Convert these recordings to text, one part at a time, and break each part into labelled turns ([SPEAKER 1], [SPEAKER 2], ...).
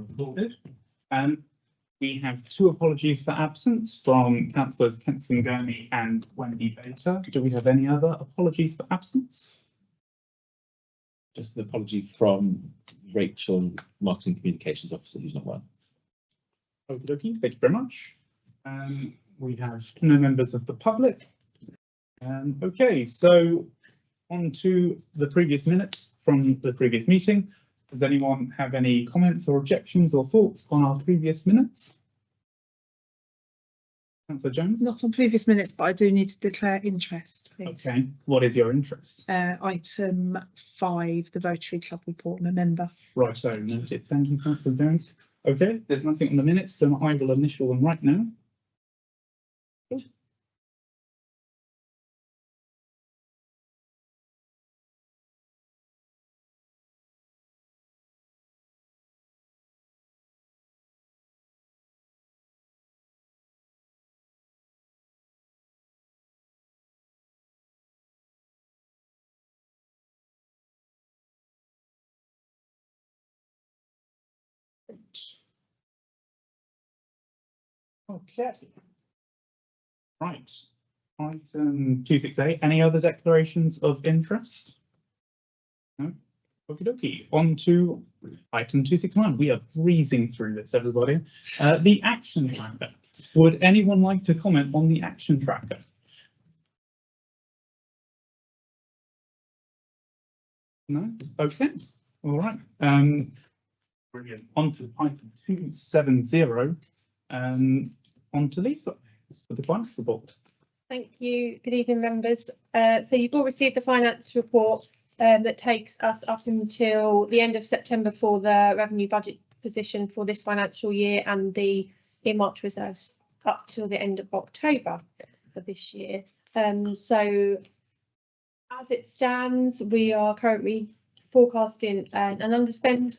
[SPEAKER 1] recorded. We have two apologies for absence from councillors Kenson Gurney and Wendy Bater. Do we have any other apologies for absence?
[SPEAKER 2] Just an apology from Rachel, Marketing Communications Officer, who's not well.
[SPEAKER 1] Okie dokie, thank you very much. We have no members of the public. Okay, so on to the previous minutes from the previous meeting. Does anyone have any comments or objections or thoughts on our previous minutes? Councillor Jones?
[SPEAKER 3] Not on previous minutes, but I do need to declare interest, please.
[SPEAKER 1] Okay, what is your interest?
[SPEAKER 3] Item 5, the Rotary Club report, I'm a member.
[SPEAKER 1] Right, so noted. Thank you, Councillor Jones. Okay, there's nothing on the minutes, so I will initial them right now. Okay. Right. Item 26A. Any other declarations of interest? No. Okie dokie. On to item 269. We are breezing through this, everybody. The action tracker. Would anyone like to comment on the action tracker? No? Okay. All right. Brilliant. On to item 270. On to Lisa for the finance report.
[SPEAKER 4] Thank you. Good evening, members. So you've all received the finance report that takes us up until the end of September for the revenue budget position for this financial year and the earmarked reserves up till the end of October for this year. So as it stands, we are currently forecasting an underspend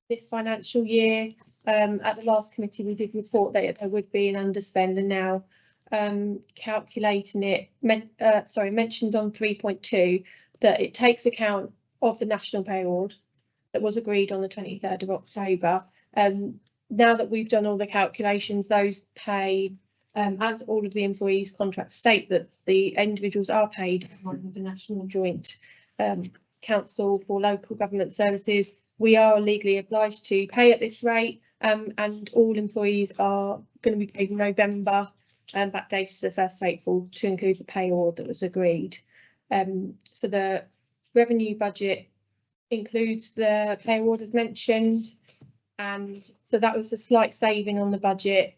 [SPEAKER 4] this financial year. At the last committee, we did report that there would be an underspend, and now calculating it, mentioned on 3.2 that it takes account of the national pay award that was agreed on the 23rd of October. Now that we've done all the calculations, those pay, as all of the employees' contracts state, that the individuals are paid under the National Joint Council for Local Government Services. We are legally obliged to pay at this rate, and all employees are going to be paid in November, backdated to the 1st of April to include the pay award that was agreed. So the revenue budget includes the pay award as mentioned, and so that was a slight saving on the budget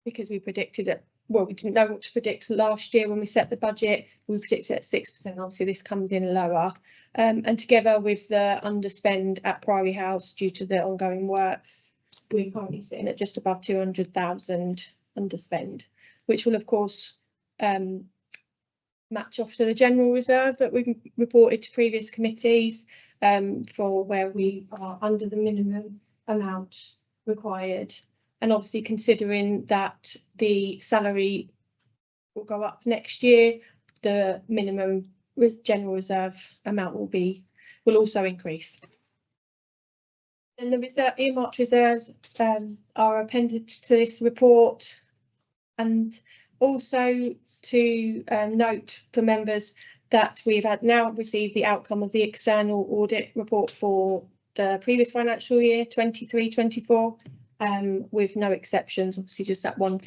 [SPEAKER 4] because we predicted it. Well, we didn't know what to predict last year when we set the budget. We predicted at 6%. Obviously, this comes in lower. And together with the underspend at Priory House due to the ongoing works, we're currently sitting at just above 200,000 underspend, which will, of course, match off to the general reserve that we've reported to previous committees for where we are under the minimum amount required. And obviously, considering that the salary will go up next year, the minimum general reserve amount will also increase. And the earmarked reserves are appended to this report, and also to note for members that we've now received the outcome of the external audit report for the previous financial year 23-24, with no exceptions. Obviously, just that one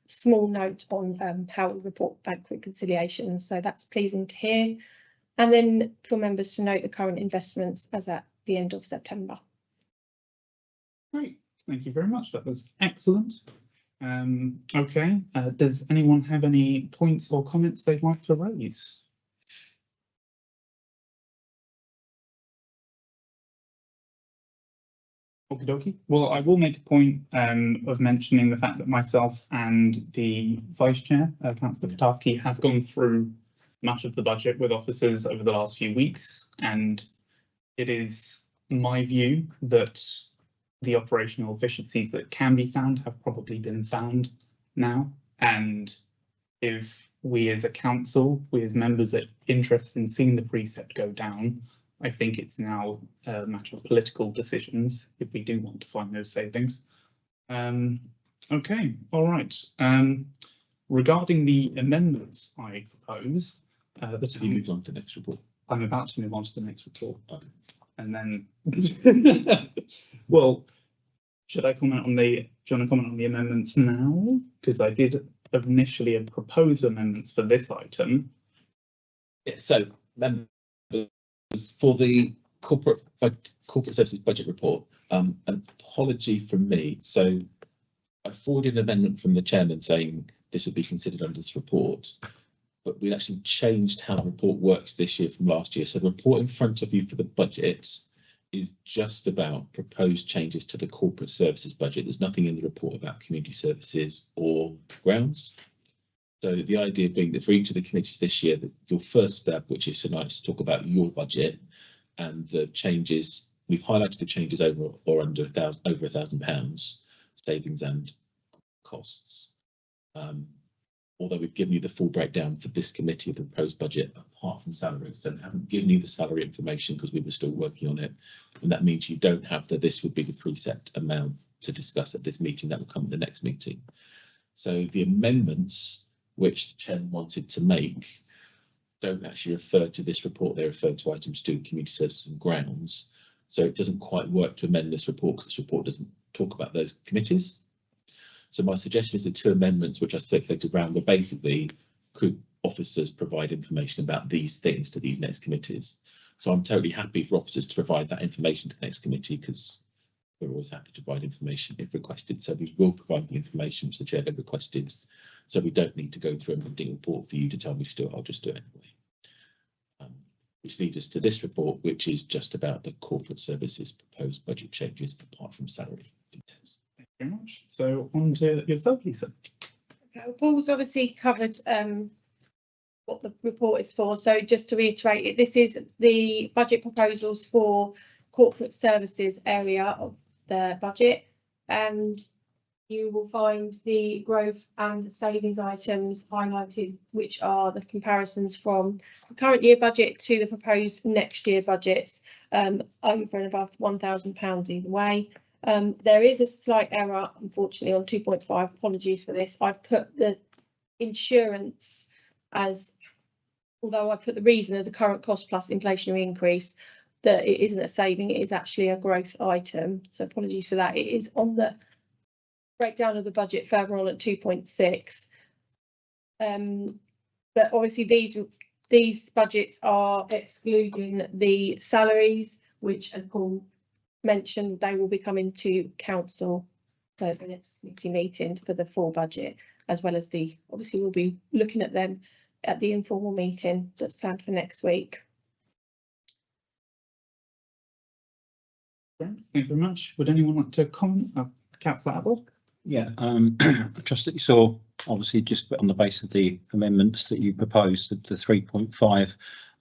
[SPEAKER 4] small note on how we report bank reconciliations, so that's pleasing to hear. And then for members to note the current investments as at the end of September.
[SPEAKER 1] Great, thank you very much. That was excellent. Okay, does anyone have any points or comments they'd like to raise? Okie dokie. Well, I will make a point of mentioning the fact that myself and the Vice Chair, Councillor Pataski, have gone through much of the budget with officers over the last few weeks, and it is my view that the operational efficiencies that can be found have probably been found now, and if we as a council, we as members are interested in seeing the precept go down, I think it's now a matter of political decisions if we do want to find those savings. Okay, all right. Regarding the amendments I propose, the
[SPEAKER 2] Have you
[SPEAKER 1] town,
[SPEAKER 2] moved on to the next report?
[SPEAKER 1] I'm about to move on to the next report.
[SPEAKER 2] Okay.
[SPEAKER 1] And then, well, should I comment on the, do you want to comment on the amendments now? Because I did initially propose amendments for this item.
[SPEAKER 2] Yeah, so members, for the corporate services budget report, an apology from me. So I forwarded an amendment from the chairman saying this would be considered under this report, but we actually changed how the report works this year from last year. So the report in front of you for the budget is just about proposed changes to the corporate services budget. There's nothing in the report about community services or grounds. So the idea being that for each of the committees this year, that your first step, which is tonight, is to talk about your budget and the changes. We've highlighted the changes over or under over £1,000 savings and costs. Although we've given you the full breakdown for this committee of the proposed budget, apart from salaries, so we haven't given you the salary information because we were still working on it, and that means you don't have this would be the preset amount to discuss at this meeting. That will come at the next meeting. So the amendments which the chairman wanted to make don't actually refer to this report. They refer to items 2, community services and grounds. So it doesn't quite work to amend this report because this report doesn't talk about those committees. So my suggestion is the 2 amendments which I circulated around were basically, could officers provide information about these things to these next committees? So I'm totally happy for officers to provide that information to the next committee because we're always happy to provide information if requested. So we will provide the information which the chair had requested. So we don't need to go through a amending report for you to tell me to do it. I'll just do it anyway. Which leads us to this report, which is just about the corporate services proposed budget changes apart from salary details.
[SPEAKER 1] Thank you very much. So on to yourself, Lisa.
[SPEAKER 4] Okay, well, Paul's obviously covered what the report is for. So just to reiterate it, this is the budget proposals for corporate services area of the budget, and you will find the growth and savings items highlighted, which are the comparisons from the current year budget to the proposed next year budgets, over and above £1,000 either way. There is a slight error, unfortunately, on 2.5. Apologies for this. I've put the insurance as, although I put the reason as a current cost plus inflationary increase, that it isn't a saving, it is actually a growth item. So apologies for that. It is on the breakdown of the budget further on at 2.6. But obviously these budgets are excluding the salaries, which, as Paul mentioned, they will be coming to council for the next committee meeting for the full budget, as well as obviously we'll be looking at them at the informal meeting that's planned for next week.
[SPEAKER 1] Thank you very much. Would anyone like to comment? Councillor Abel?
[SPEAKER 5] Yeah, I trust that you saw, obviously, just on the basis of the amendments that you proposed, the 3.5.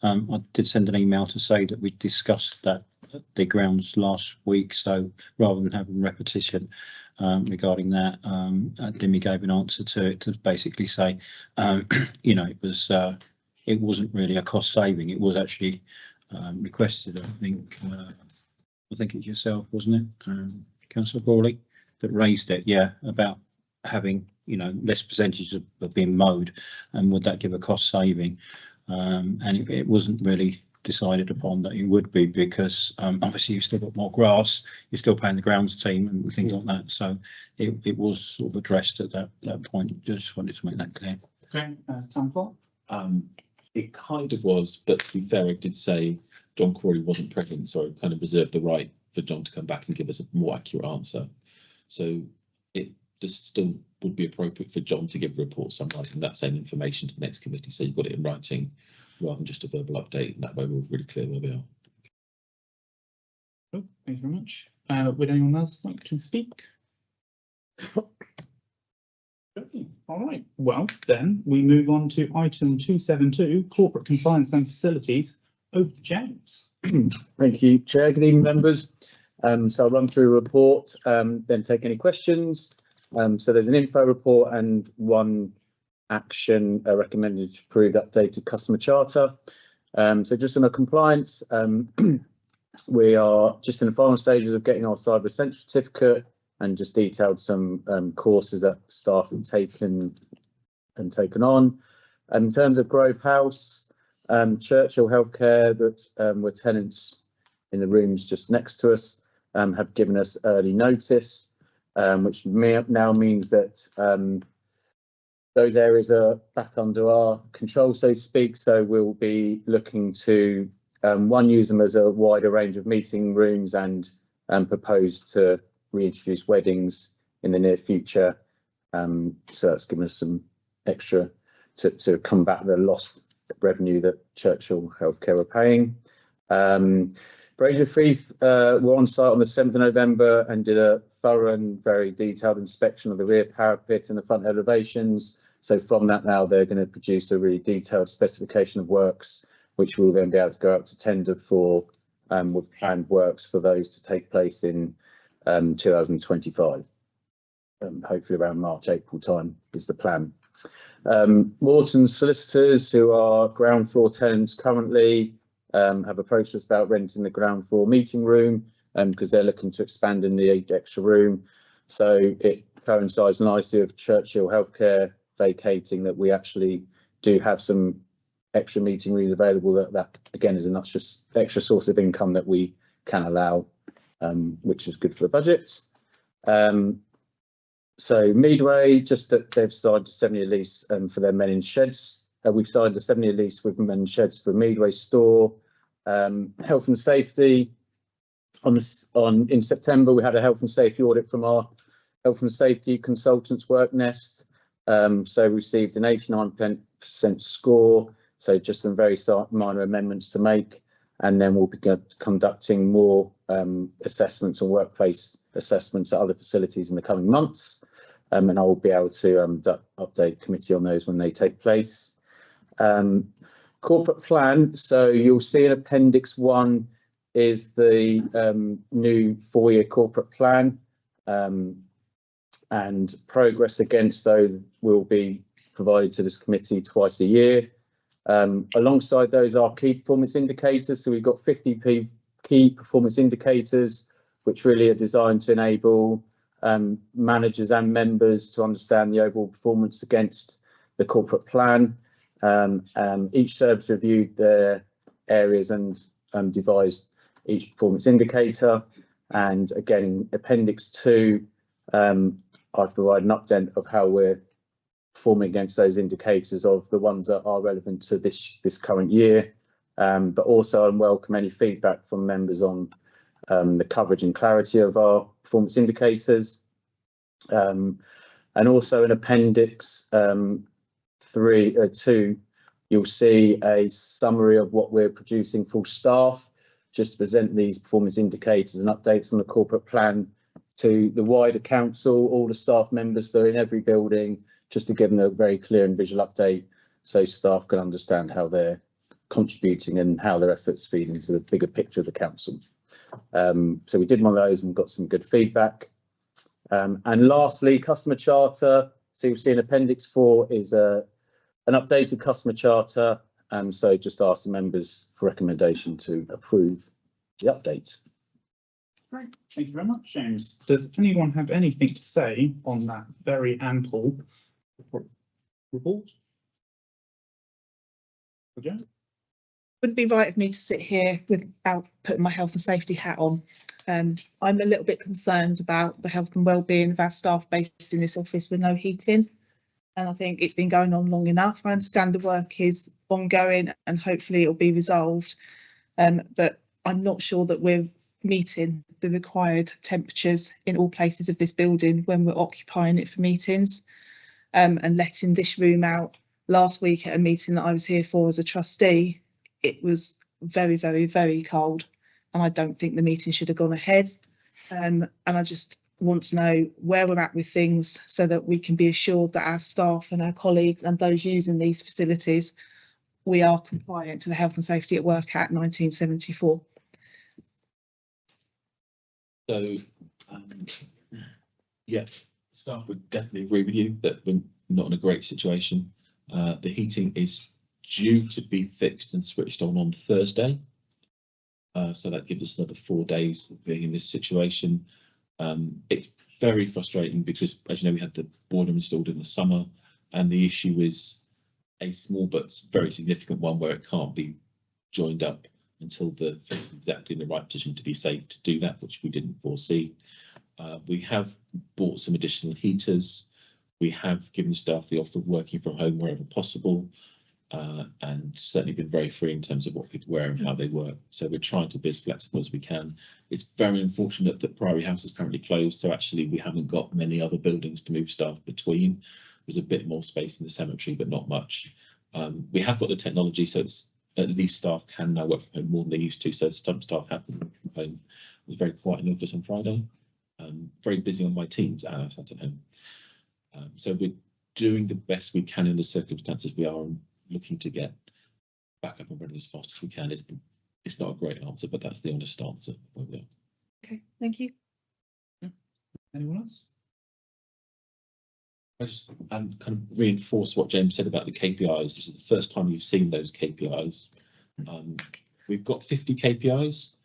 [SPEAKER 5] I did send an email to say that we discussed that at the grounds last week, so rather than having repetition regarding that, Dimi gave an answer to it to basically say, you know, it wasn't really a cost saving. It was actually requested, I think it's yourself, wasn't it, Councillor Crawley, that raised it, yeah, about having, you know, less percentage of being mowed, and would that give a cost saving? And it wasn't really decided upon that it would be, because obviously you've still got more grass, you're still paying the grounds team and things like that. So it was sort of addressed at that point. Just wanted to make that clear.
[SPEAKER 1] Okay, Town Clerk?
[SPEAKER 2] It kind of was, but to be fair, I did say John Crawley wasn't present, so I kind of reserved the right for John to come back and give us a more accurate answer. So it just still would be appropriate for John to give a report summarising that same information to the next committee, so you've got it in writing rather than just a verbal update, and that way we're really clear where we are.
[SPEAKER 1] Oh, thank you very much. Would anyone else like to speak? Okay, all right. Well, then we move on to item 272, corporate compliance and facilities. Over to James.
[SPEAKER 6] Thank you, Chair. Good evening, members. So I'll run through a report, then take any questions. So there's an info report and one action recommended to approve the updated customer charter. So just on a compliance, we are just in the final stages of getting our Cyber Essential certificate and just detailed some courses that staff have taken on. And in terms of Grove House, Churchill Healthcare, that were tenants in the rooms just next to us, have given us early notice, which now means that those areas are back under our control, so to speak. So we'll be looking to use them as a wider range of meeting rooms and propose to reintroduce weddings in the near future. So that's given us some extra to combat the lost revenue that Churchill Healthcare are paying. Brazier Frith were on site on the 7th of November and did a thorough and very detailed inspection of the rear parapet and the front elevations. So from that now they're going to produce a really detailed specification of works, which will then be able to go out to tender for with planned works for those to take place in 2025. Hopefully around March, April time is the plan. Morton Solicitors, who are ground floor tenants currently, have approached us about renting the ground floor meeting room because they're looking to expand in the extra room. So it coincides nicely with Churchill Healthcare vacating that we actually do have some extra meeting rooms available. That again is an extra source of income that we can allow, which is good for the budget. So Meadway, just that they've signed a 7-year lease for their men in sheds. We've signed a 7-year lease with men in sheds for Meadway store. Health and safety. In September, we had a health and safety audit from our health and safety consultants WorkNest. So received an 89% score. So just some very minor amendments to make, and then we'll be conducting more assessments and workplace assessments at other facilities in the coming months. And I will be able to update committee on those when they take place. Corporate plan. So you'll see in Appendix 1 is the new 4-year corporate plan, and progress against those will be provided to this committee twice a year. Alongside those are key performance indicators. So we've got 50 key performance indicators, which really are designed to enable managers and members to understand the overall performance against the corporate plan. Each service reviewed their areas and devised each performance indicator. And again, in Appendix 2, I provide an update of how we're performing against those indicators of the ones that are relevant to this current year, but also I welcome any feedback from members on the coverage and clarity of our performance indicators. And also in Appendix 2, you'll see a summary of what we're producing for staff, just to present these performance indicators and updates on the corporate plan to the wider council, all the staff members that are in every building, just to give them a very clear and visual update so staff can understand how they're contributing and how their efforts feed into the bigger picture of the council. So we did one of those and got some good feedback. And lastly, customer charter. So you'll see in Appendix 4 is an updated customer charter. So just ask the members for recommendation to approve the update.
[SPEAKER 1] Great, thank you very much, James. Does anyone have anything to say on that very ample report?
[SPEAKER 3] Wouldn't be right of me to sit here without putting my health and safety hat on. I'm a little bit concerned about the health and wellbeing of our staff based in this office with no heating. And I think it's been going on long enough. I understand the work is ongoing and hopefully it'll be resolved. But I'm not sure that we're meeting the required temperatures in all places of this building when we're occupying it for meetings. And letting this room out last week at a meeting that I was here for as a trustee, it was very, very, very cold. And I don't think the meeting should have gone ahead. And I just want to know where we're at with things so that we can be assured that our staff and our colleagues and those using these facilities, we are compliant to the Health and Safety at Work Act 1974.
[SPEAKER 2] So, yeah, staff would definitely agree with you that we're not in a great situation. The heating is due to be fixed and switched on Thursday. So that gives us another 4 days of being in this situation. It's very frustrating because, as you know, we had the boiler installed in the summer, and the issue is a small but very significant one where it can't be joined up until the exactly in the right position to be safe to do that, which we didn't foresee. We have bought some additional heaters. We have given staff the offer of working from home wherever possible, and certainly been very free in terms of what people wear and how they work. So we're trying to be as flexible as we can. It's very unfortunate that Priory House is currently closed, so actually we haven't got many other buildings to move staff between. There's a bit more space in the cemetery, but not much. We have got the technology, so it's at least staff can now work from home more than they used to. So some staff have been working from home. It was very quiet in the office on Friday. Very busy on my teams and I sat at home. So we're doing the best we can in the circumstances we are, and looking to get back up and running as fast as we can. It's not a great answer, but that's the honest answer where we are.
[SPEAKER 3] Okay, thank you.
[SPEAKER 1] Anyone else?
[SPEAKER 2] I just kind of reinforce what James said about the KPIs. This is the first time you've seen those KPIs. We've got 50 KPIs.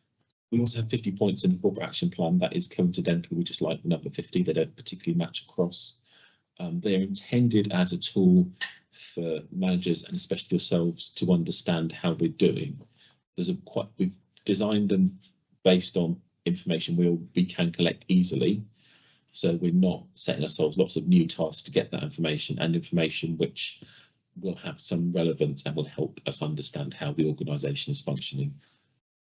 [SPEAKER 2] We also have 50 points in the corporate action plan. That is coincidental. We just like the number 50. They don't particularly match across. They're intended as a tool for managers and especially yourselves to understand how we're doing. We've designed them based on information we can collect easily. So we're not setting ourselves lots of new tasks to get that information, and information which will have some relevance and will help us understand how the organisation is functioning.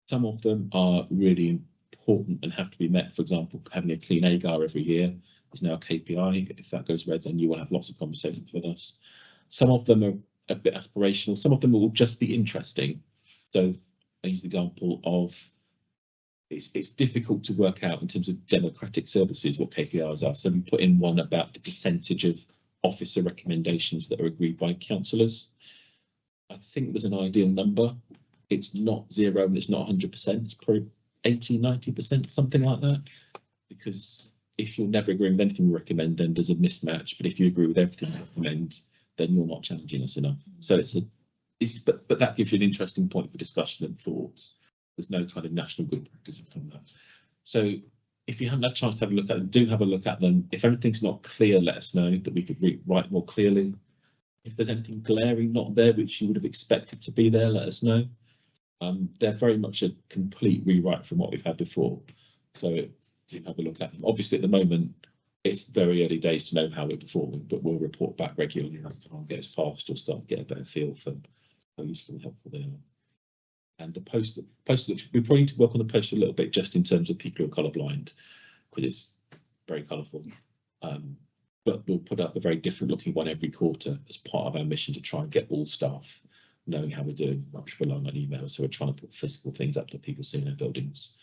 [SPEAKER 2] Some of them are really important and have to be met. For example, having a clean AGAR every year is now a KPI. If that goes red, then you will have lots of conversations with us. Some of them are a bit aspirational. Some of them will just be interesting. So I use the example of it's difficult to work out in terms of democratic services what KPIs are. So we put in one about the percentage of officer recommendations that are agreed by councillors. I think there's an ideal number. It's not 0 and it's not 100%. It's probably 80, 90%, something like that. Because if you're never agreeing with anything we recommend, then there's a mismatch. But if you agree with everything we recommend, then you're not challenging us enough. So but that gives you an interesting point for discussion and thought. There's no kind of national good practice from that. So if you haven't had a chance to have a look at them, do have a look at them. If everything's not clear, let us know that we could write more clearly. If there's anything glaring not there, which you would have expected to be there, let us know. They're very much a complete rewrite from what we've had before. So do have a look at them. Obviously, at the moment, it's very early days to know how we're performing, but we'll report back regularly as time goes past. You'll start to get a better feel for how useful and helpful they are. And the poster, we probably need to work on the poster a little bit just in terms of people who are colourblind, because it's very colourful. But we'll put up a very different looking one every quarter as part of our mission to try and get all staff knowing how we're doing, much relying on emails. So we're trying to put physical things up that people see in their buildings.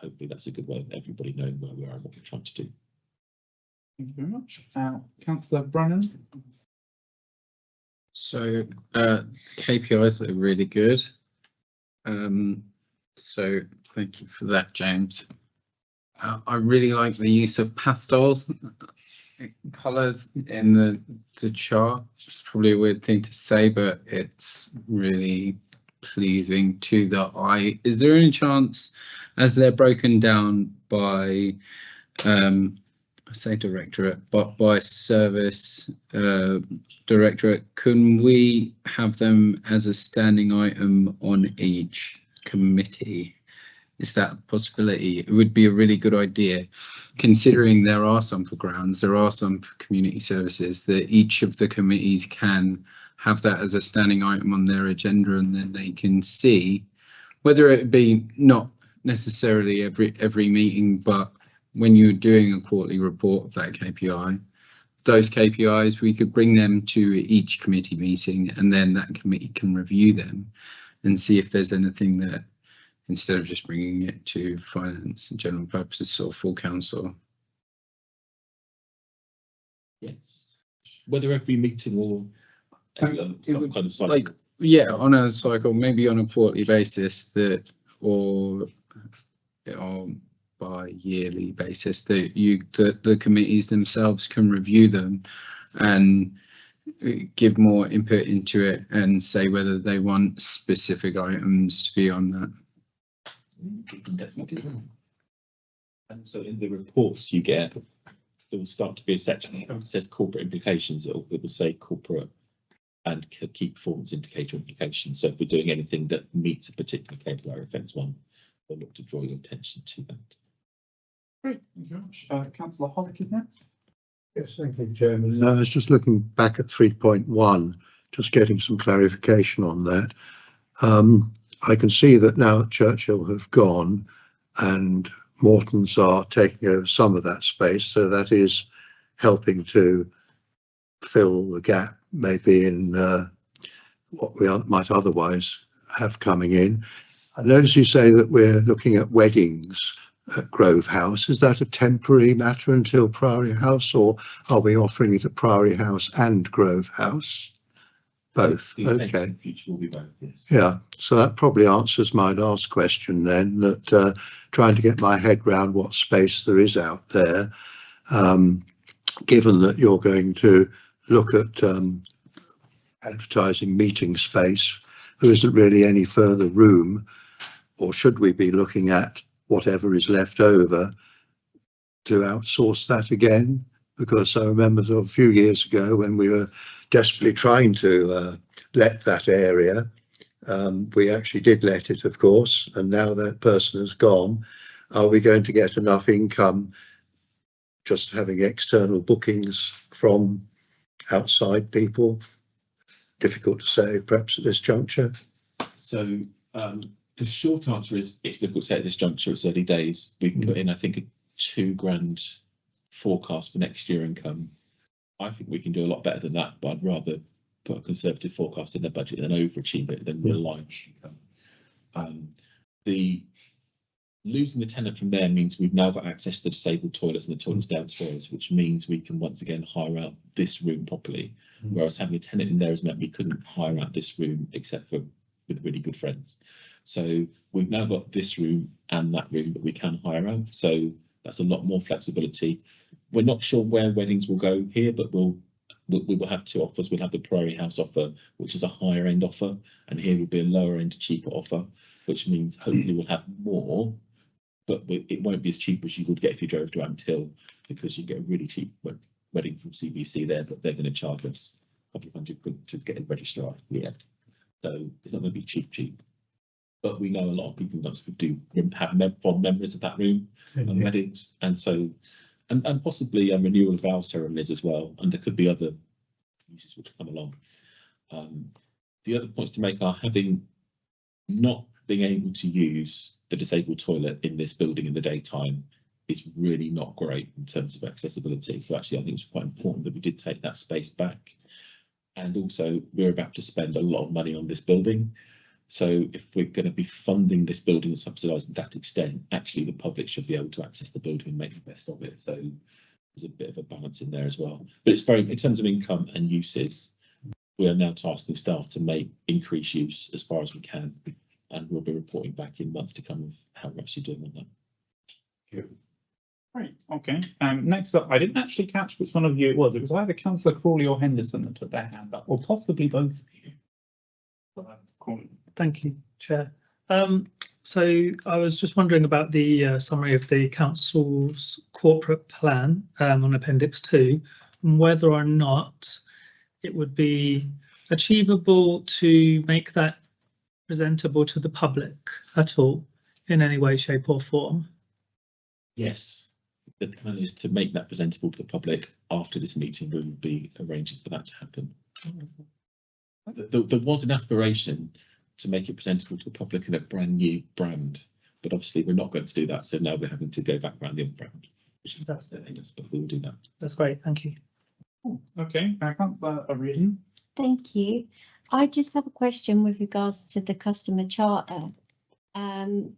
[SPEAKER 2] Hopefully that's a good way of everybody knowing where we are and what we're trying to do.
[SPEAKER 1] Thank you very much. Councillor Brennan.
[SPEAKER 7] So KPIs are really good. So thank you for that, James. I really like the use of pastels colours in the chart. It's probably a weird thing to say, but it's really pleasing to the eye. Is there any chance, as they're broken down by I say directorate, but by service directorate, can we have them as a standing item on each committee? Is that a possibility? It would be a really good idea, considering there are some for grounds, there are some for community services, that each of the committees can have that as a standing item on their agenda, and then they can see, whether it be not necessarily every meeting, but when you're doing a quarterly report of that KPI, those KPIs, we could bring them to each committee meeting, and then that committee can review them and see if there's anything that, instead of just bringing it to finance and general purposes or full council.
[SPEAKER 2] Yes. Whether every meeting or some kind of cycle.
[SPEAKER 7] Like, yeah, on a cycle, maybe on a quarterly basis, that or by yearly basis, that the committees themselves can review them and give more input into it and say whether they want specific items to be on that.
[SPEAKER 2] We can definitely do that. And so in the reports you get, there will start to be a section that says corporate implications. It will say corporate and key performance indicator implications. So if we're doing anything that meets a particular KPI offence one, we'll look to draw your attention to that.
[SPEAKER 1] Great, thank you very much. Councillor Hollick is next.
[SPEAKER 8] Yes, thank you, Chairman. I was just looking back at 3.1, just getting some clarification on that. I can see that now Churchill have gone and Mortons are taking over some of that space, so that is helping to fill the gap maybe in what we might otherwise have coming in. I notice you say that we're looking at weddings at Grove House. Is that a temporary matter until Priory House, or are we offering it at Priory House and Grove House? Both.
[SPEAKER 2] The intention
[SPEAKER 8] Okay.
[SPEAKER 2] in the future will be both, yes.
[SPEAKER 8] Yeah, so that probably answers my last question then, that trying to get my head round what space there is out there, given that you're going to look at advertising meeting space, there isn't really any further room, or should we be looking at whatever is left over to outsource that again? Because I remember a few years ago when we were desperately trying to let that area, we actually did let it, of course, and now that person has gone. Are we going to get enough income just having external bookings from outside people? Difficult to say, perhaps at this juncture.
[SPEAKER 2] So the short answer is it's difficult to say at this juncture. It's early days. We've put in, I think, a £2,000 forecast for next year income. I think we can do a lot better than that, but I'd rather put a conservative forecast in the budget than overachieve it than rely on income. The losing the tenant from there means we've now got access to the disabled toilets and the toilets downstairs, which means we can once again hire out this room properly. Whereas having a tenant in there has meant we couldn't hire out this room except for with really good friends. So we've now got this room and that room that we can hire out. So that's a lot more flexibility. We're not sure where weddings will go here, but we will have two offers. We'll have the Priory House offer, which is a higher end offer, and here will be a lower end, cheaper offer, which means hopefully we'll have more, but it won't be as cheap as you would get if you drove to Ampthill, because you get a really cheap wedding from CBC there, but they're going to charge us a couple of £100 to get a registrar here. So it's not going to be cheap. But we know a lot of people do have fond memories of that room and weddings, and so and possibly a renewal of vow ceremonies as well. And there could be other uses which come along. The other points to make are having not being able to use the disabled toilet in this building in the daytime is really not great in terms of accessibility. So actually, I think it's quite important that we did take that space back. And also, we're about to spend a lot of money on this building. So if we're going to be funding this building and subsidising that extent, actually the public should be able to access the building and make the best of it. So there's a bit of a balance in there as well. But it's very, in terms of income and uses, we are now tasking staff to make increased use as far as we can. And we'll be reporting back in months to come of how we're actually doing on that.
[SPEAKER 8] Thank you.
[SPEAKER 1] Great, okay. Next up, I didn't actually catch which one of you it was. It was either Councillor Crawley or Henderson that put their hand up, or possibly both of you.
[SPEAKER 9] Thank you, Chair. So I was just wondering about the summary of the council's corporate plan on Appendix 2, and whether or not it would be achievable to make that presentable to the public at all in any way, shape or form.
[SPEAKER 2] Yes, the plan is to make that presentable to the public after this meeting. We will be arranging for that to happen. There was an aspiration to make it presentable to the public in a brand new brand, but obviously we're not going to do that. So now we're having to go back around the other brand, which is that's the thing, but we will do that.
[SPEAKER 9] That's great, thank you.
[SPEAKER 1] Okay, Councillor O'Riordan.
[SPEAKER 10] Thank you. I just have a question with regards to the customer charter. I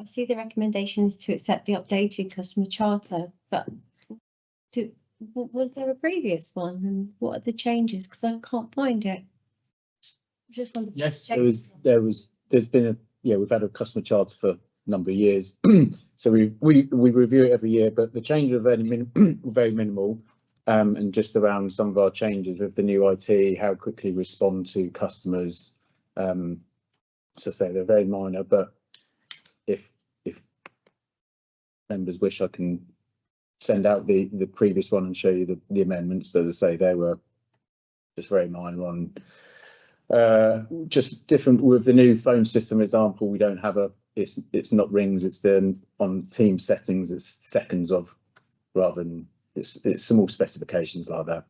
[SPEAKER 10] see the recommendations to accept the updated customer charter, but was there a previous one, and what are the changes? Because I can't find it. Just wondered.
[SPEAKER 6] Yes, there's been we've had a customer charter for a number of years. So we review it every year, but the changes are very minimal. and just around some of our changes with the new IT, how quickly respond to customers. So say they're very minor, but if members wish, I can send out the previous one and show you the amendments. But as I say, they were just very minor on just different with the new phone system example. We don't have it's not rings, it's then on team settings, it's seconds of, rather than it's small specifications like that,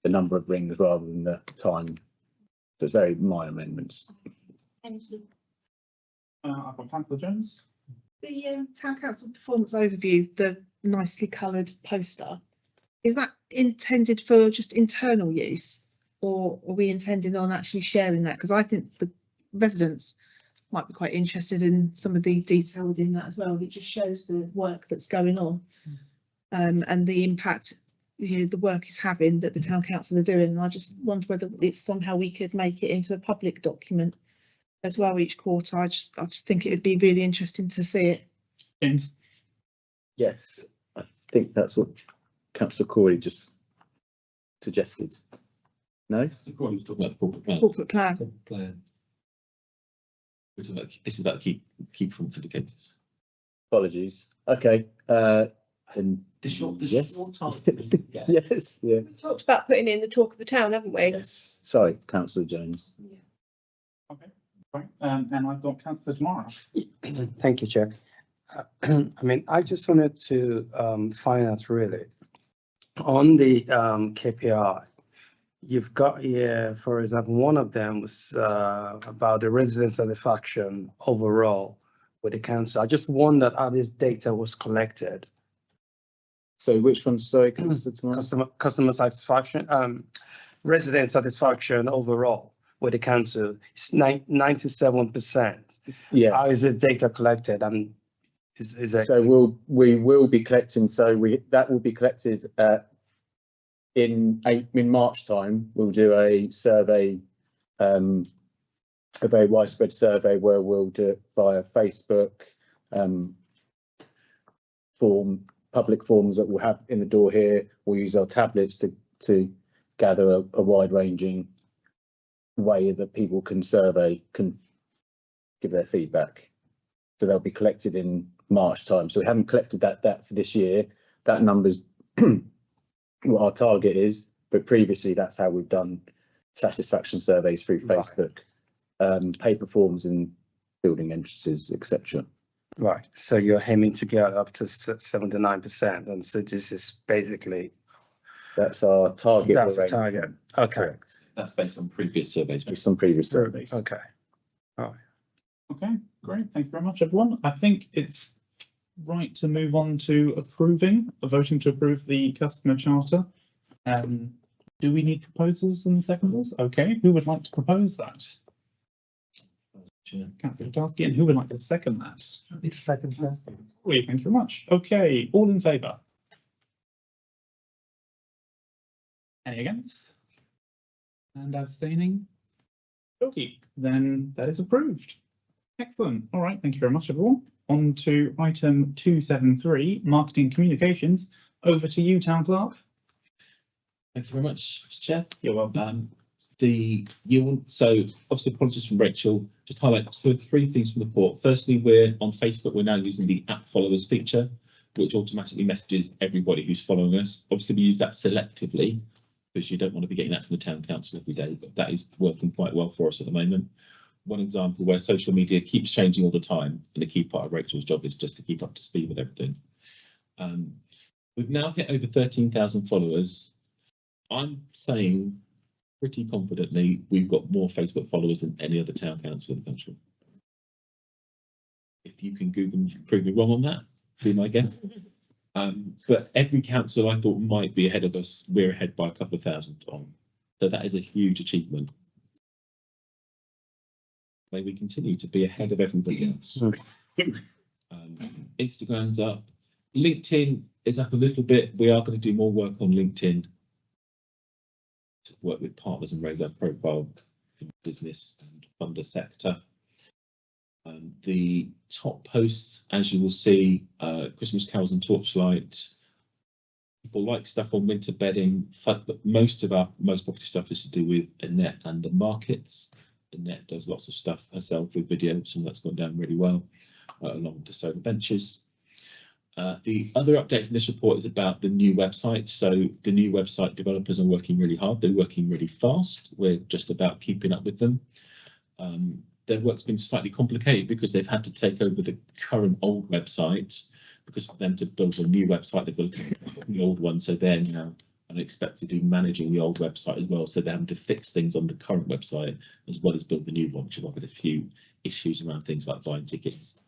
[SPEAKER 6] the number of rings rather than the time. So it's very minor amendments.
[SPEAKER 10] Thank you.
[SPEAKER 1] I've got Councillor Jones.
[SPEAKER 3] The town council performance overview, the nicely coloured poster, is that intended for just internal use, or are we intending on actually sharing that? Because I think the residents might be quite interested in some of the detail within that as well. It just shows the work that's going on, and the impact, you know, the work is having, that the town council are doing. And I just wonder whether it's somehow we could make it into a public document as well each quarter. I just think it would be really interesting to see it.
[SPEAKER 1] James.
[SPEAKER 6] Yes, I think that's what Councillor Corey just suggested. No?
[SPEAKER 2] Corey's talking about the corporate plan.
[SPEAKER 3] Corporate plan.
[SPEAKER 2] Plan. We're talking about, this is about key performance indicators.
[SPEAKER 6] Apologies. Okay. And yes.
[SPEAKER 2] Yeah.
[SPEAKER 6] Yes. Yeah.
[SPEAKER 4] We talked about putting in the talk of the town, haven't we?
[SPEAKER 6] Yes. Sorry, Councillor Jones.
[SPEAKER 1] Okay, right. And I've got Councillor Tamara.
[SPEAKER 11] Thank you, Chair. I mean, I just wanted to find out really on the KPI. You've got here, for example, one of them was about the resident satisfaction overall with the council. I just wondered how this data was collected.
[SPEAKER 6] So which one? Sorry, Councillor Tamara.
[SPEAKER 11] Customer satisfaction, resident satisfaction overall with the council. It's 97%.
[SPEAKER 6] Yeah.
[SPEAKER 11] How is this data collected? And is that
[SPEAKER 6] So we will be collecting. So that will be collected in March time. We'll do a survey, a very widespread survey where we'll do it via Facebook, public forms that we'll have in the door here. We'll use our tablets to gather a wide-ranging way that people can give their feedback. So they'll be collected in March time. So we haven't collected that for this year. That number's what our target is, but previously that's how we've done satisfaction surveys through Facebook, paper forms in building entrances, etc.
[SPEAKER 11] right? So you're aiming to get up to 79%, and so this is basically
[SPEAKER 6] That's our target.
[SPEAKER 11] that's the target. Okay.
[SPEAKER 6] Correct.
[SPEAKER 2] That's based on previous surveys.
[SPEAKER 6] Based on previous surveys.
[SPEAKER 11] Okay. All right.
[SPEAKER 1] Okay, great. Thank you very much, everyone. I think it's right to move on to voting to approve the customer charter. Do we need proposals and seconders? Okay, who would like to propose that? Councillor Ptaszki, and who would like to second that?
[SPEAKER 9] Need a second first.
[SPEAKER 1] Thank you very much. Okay, all in favour? Any against? And abstaining? Okay, then that is approved. Excellent. All right, thank you very much, everyone. On to item 273, marketing communications. Over to you, Town Clerk.
[SPEAKER 2] Thank you very much, Mr. Chair.
[SPEAKER 1] You're welcome.
[SPEAKER 2] So obviously apologies from Rachel, just highlight three things from the report. Firstly, we're on Facebook, we're now using the app followers feature, which automatically messages everybody who's following us. Obviously we use that selectively because you don't want to be getting that from the town council every day, but that is working quite well for us at the moment. One example where social media keeps changing all the time, and a key part of Rachel's job is just to keep up to speed with everything. We've now hit over 13,000 followers. I'm saying pretty confidently we've got more Facebook followers than any other town council in the country. If you can Google and prove me wrong on that, be my guess. But every council I thought might be ahead of us, we're ahead by a couple of thousand on. So that is a huge achievement. May we continue to be ahead of everybody else. Instagram's up. LinkedIn is up a little bit. We are going to do more work on LinkedIn to work with partners and raise our profile in the business and funder sector. The top posts, as you will see, Christmas carols and torchlight, people like stuff on winter bedding, but most property stuff is to do with Annette and the markets. Annette does lots of stuff herself with video, so that's gone down really well, along with the solar benches. The other update from this report is about the new website. So the new website developers are working really hard. They're working really fast. We're just about keeping up with them. Their work's been slightly complicated because they've had to take over the current old website, because for them to build a new website, they've got to take over the old one. So they're now unexpected to do managing the old website as well. So they're having to fix things on the current website as well as build the new one, which have had a few issues around things like buying tickets.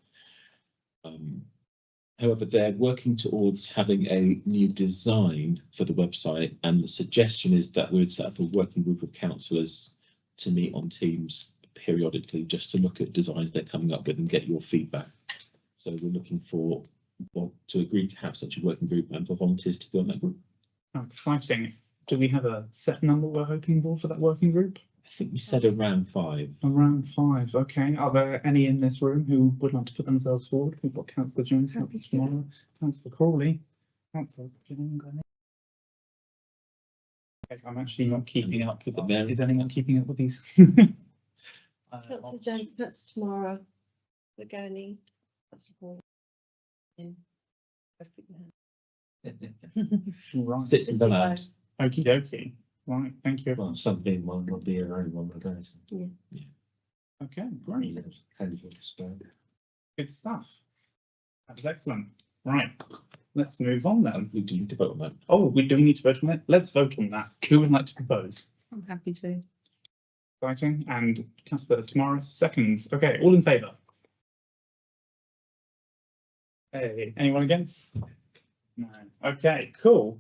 [SPEAKER 2] However, they're working towards having a new design for the website, and the suggestion is that we'd set up a working group of councillors to meet on Teams periodically just to look at designs they're coming up with and get your feedback. So we're looking for to agree to have such a working group and for volunteers to be on that group.
[SPEAKER 1] How exciting. Do we have a set number we're hoping for that working group?
[SPEAKER 2] I think we said around 5.
[SPEAKER 1] Around 5, okay. Are there any in this room who would like to put themselves forward? We've got Councillor Jones, Councillor Tomorrow, Councillor Crawley, Councillor Gillingham. I'm actually not keeping up with them. Is anyone keeping up with these?
[SPEAKER 4] Councillor Jones, Councillor Tomorrow, the Gurney, Councillor Hall.
[SPEAKER 1] Right.
[SPEAKER 2] Sit in the land.
[SPEAKER 1] Okie dokie. Right, thank you.
[SPEAKER 5] Well, something one will be around one of the days.
[SPEAKER 1] Okay, great. Good stuff. That's excellent. Right, let's move on then.
[SPEAKER 2] We do need to vote on that.
[SPEAKER 1] Oh, we do need to vote on it. Let's vote on that. Who would like to propose?
[SPEAKER 3] I'm happy to.
[SPEAKER 1] Exciting. And Councillor Tomorrow, seconds. Okay, all in favour? Hey, anyone against? No. Okay, cool.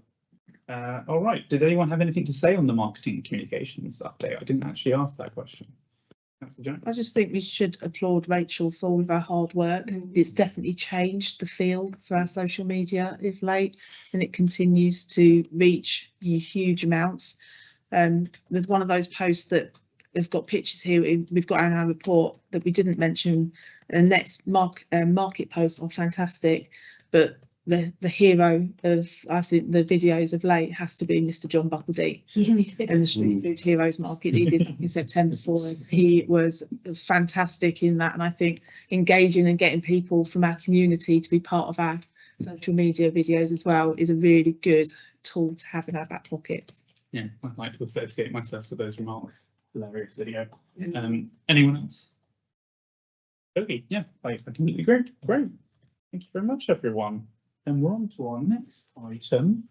[SPEAKER 1] All right. Did anyone have anything to say on the marketing and communications update? I didn't actually ask that question. Councillor Jones?
[SPEAKER 3] I just think we should applaud Rachel for all of her hard work. It's definitely changed the feel for our social media of late, and it continues to reach you huge amounts. There's one of those posts that they've got pictures here. We've got in our report that we didn't mention. The next market posts are fantastic, but the hero of, I think, the videos of late has to be Mr. John Buckledy and the Street Food Heroes Market he did in September for us. He was fantastic in that, and I think engaging and getting people from our community to be part of our social media videos as well is a really good tool to have in our back pockets.
[SPEAKER 1] Yeah, I'd like to associate myself with those remarks. Hilarious video. Anyone else? Okay, yeah, I completely agree. Great. Thank you very much, everyone. And we're on to our next item.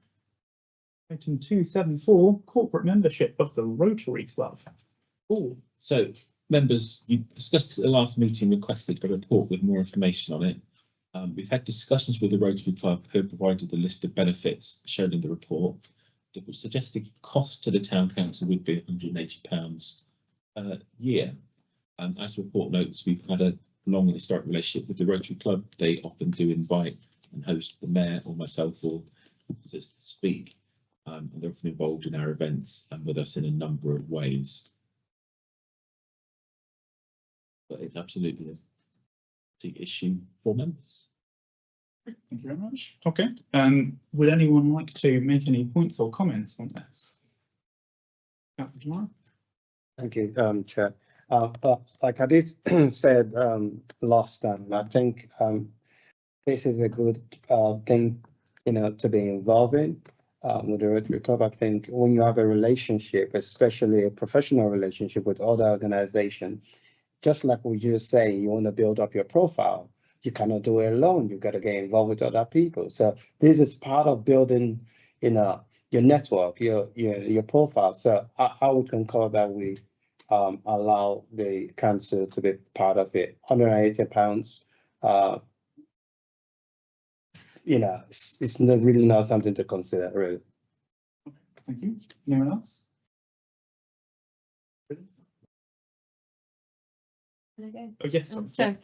[SPEAKER 1] Item 274, corporate membership of the Rotary Club.
[SPEAKER 2] Oh, so members, you discussed at the last meeting, requested a report with more information on it. We've had discussions with the Rotary Club, who provided the list of benefits shown in the report. The suggested cost to the town council would be £180 a year. As the report notes, we've had a long and historic relationship with the Rotary Club. They often do invite and host the mayor or myself or officers to speak. And they're often involved in our events and with us in a number of ways. But it's absolutely a big issue for members.
[SPEAKER 1] Thank you very much. Okay. Would anyone like to make any points or comments on this? Councillor Tomorrow?
[SPEAKER 11] Thank you, Chair. Like I did said last time, I think this is a good thing, to be involved in with the Rotary Club. I think when you have a relationship, especially a professional relationship with other organizations, just like we just say, you want to build up your profile. You cannot do it alone. You got to get involved with other people. So this is part of building, your network, your profile. So I would concur that we allow the council to be part of it. £180. It's really not something to consider, really.
[SPEAKER 1] Thank you. Anyone else?
[SPEAKER 10] Can I go?
[SPEAKER 1] Oh, yes.
[SPEAKER 10] Oh, sorry.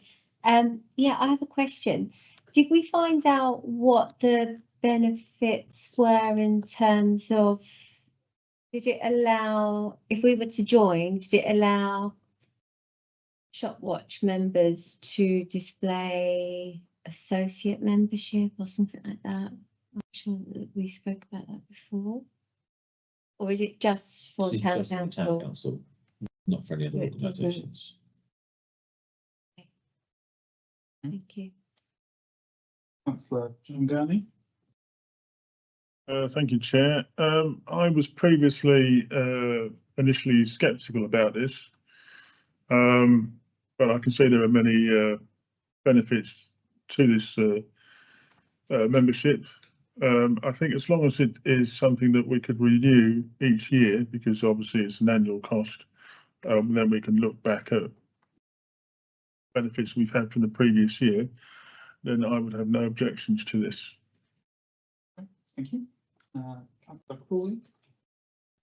[SPEAKER 10] Yeah, I have a question. Did we find out what the benefits were in terms of, did it allow, if we were to join, did it allow Shopwatch members to display associate membership or something like that? I'm sure that we spoke about that before. Or is it just for
[SPEAKER 2] It's
[SPEAKER 10] town
[SPEAKER 2] just for the town
[SPEAKER 10] council?
[SPEAKER 2] council, not for any other
[SPEAKER 10] So it doesn't-
[SPEAKER 2] organisations.
[SPEAKER 10] Thank you.
[SPEAKER 1] Councillor John Gurney.
[SPEAKER 12] Thank you, Chair. I was previously initially sceptical about this, but I can see there are many benefits to this membership. I think as long as it is something that we could renew each year, because obviously it's an annual cost, then we can look back at benefits we've had from the previous year, then I would have no objections to this.
[SPEAKER 1] Thank you. Councillor Crawley.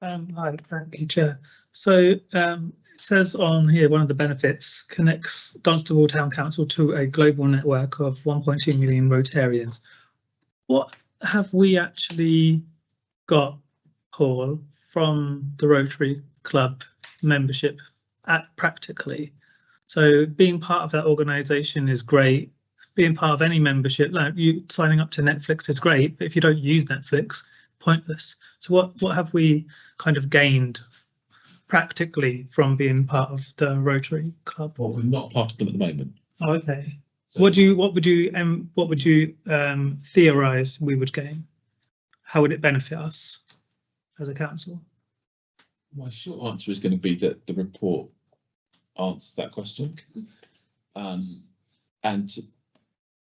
[SPEAKER 9] Hi, thank you, Chair. So it says on here, one of the benefits connects Dunstable Town Council to a global network of 1.2 million Rotarians. What have we actually got, Paul, from the Rotary Club membership practically? So being part of that organisation is great. Being part of any membership, like you signing up to Netflix is great, but if you don't use Netflix, pointless. So what have we kind of gained practically from being part of the Rotary Club?
[SPEAKER 2] Well, we're not part of them at the moment.
[SPEAKER 9] Oh, okay.
[SPEAKER 2] So
[SPEAKER 9] What would you theorise we would gain? How would it benefit us as a council?
[SPEAKER 2] My short answer is going to be that the report answers that question. And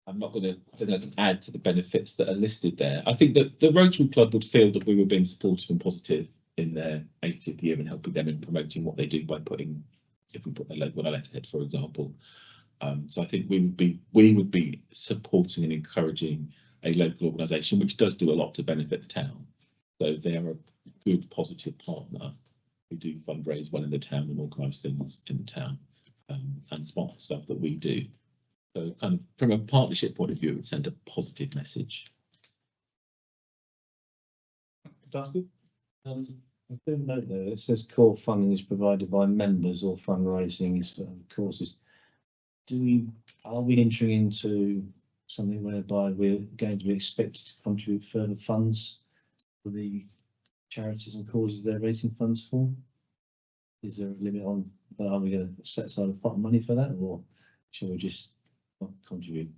[SPEAKER 2] I'm not going to add to the benefits that are listed there. I think that the Rotary Club would feel that we were being supportive and positive in their 80th year and helping them in promoting what they do by putting, if we put their logo on a letterhead, for example. So I think we would be supporting and encouraging a local organisation which does do a lot to benefit the town. So they are a good, positive partner who do fundraise well in the town and organise things in the town, and sponsor stuff that we do. So kind of from a partnership point of view, it would send a positive message.
[SPEAKER 5] I do note there, it says core funding is provided by members or fundraising is causes. Are we entering into something whereby we're going to be expected to contribute further funds for the charities and causes they're raising funds for? Is there a limit on, are we going to set aside a pot of money for that, or shall we just not contribute?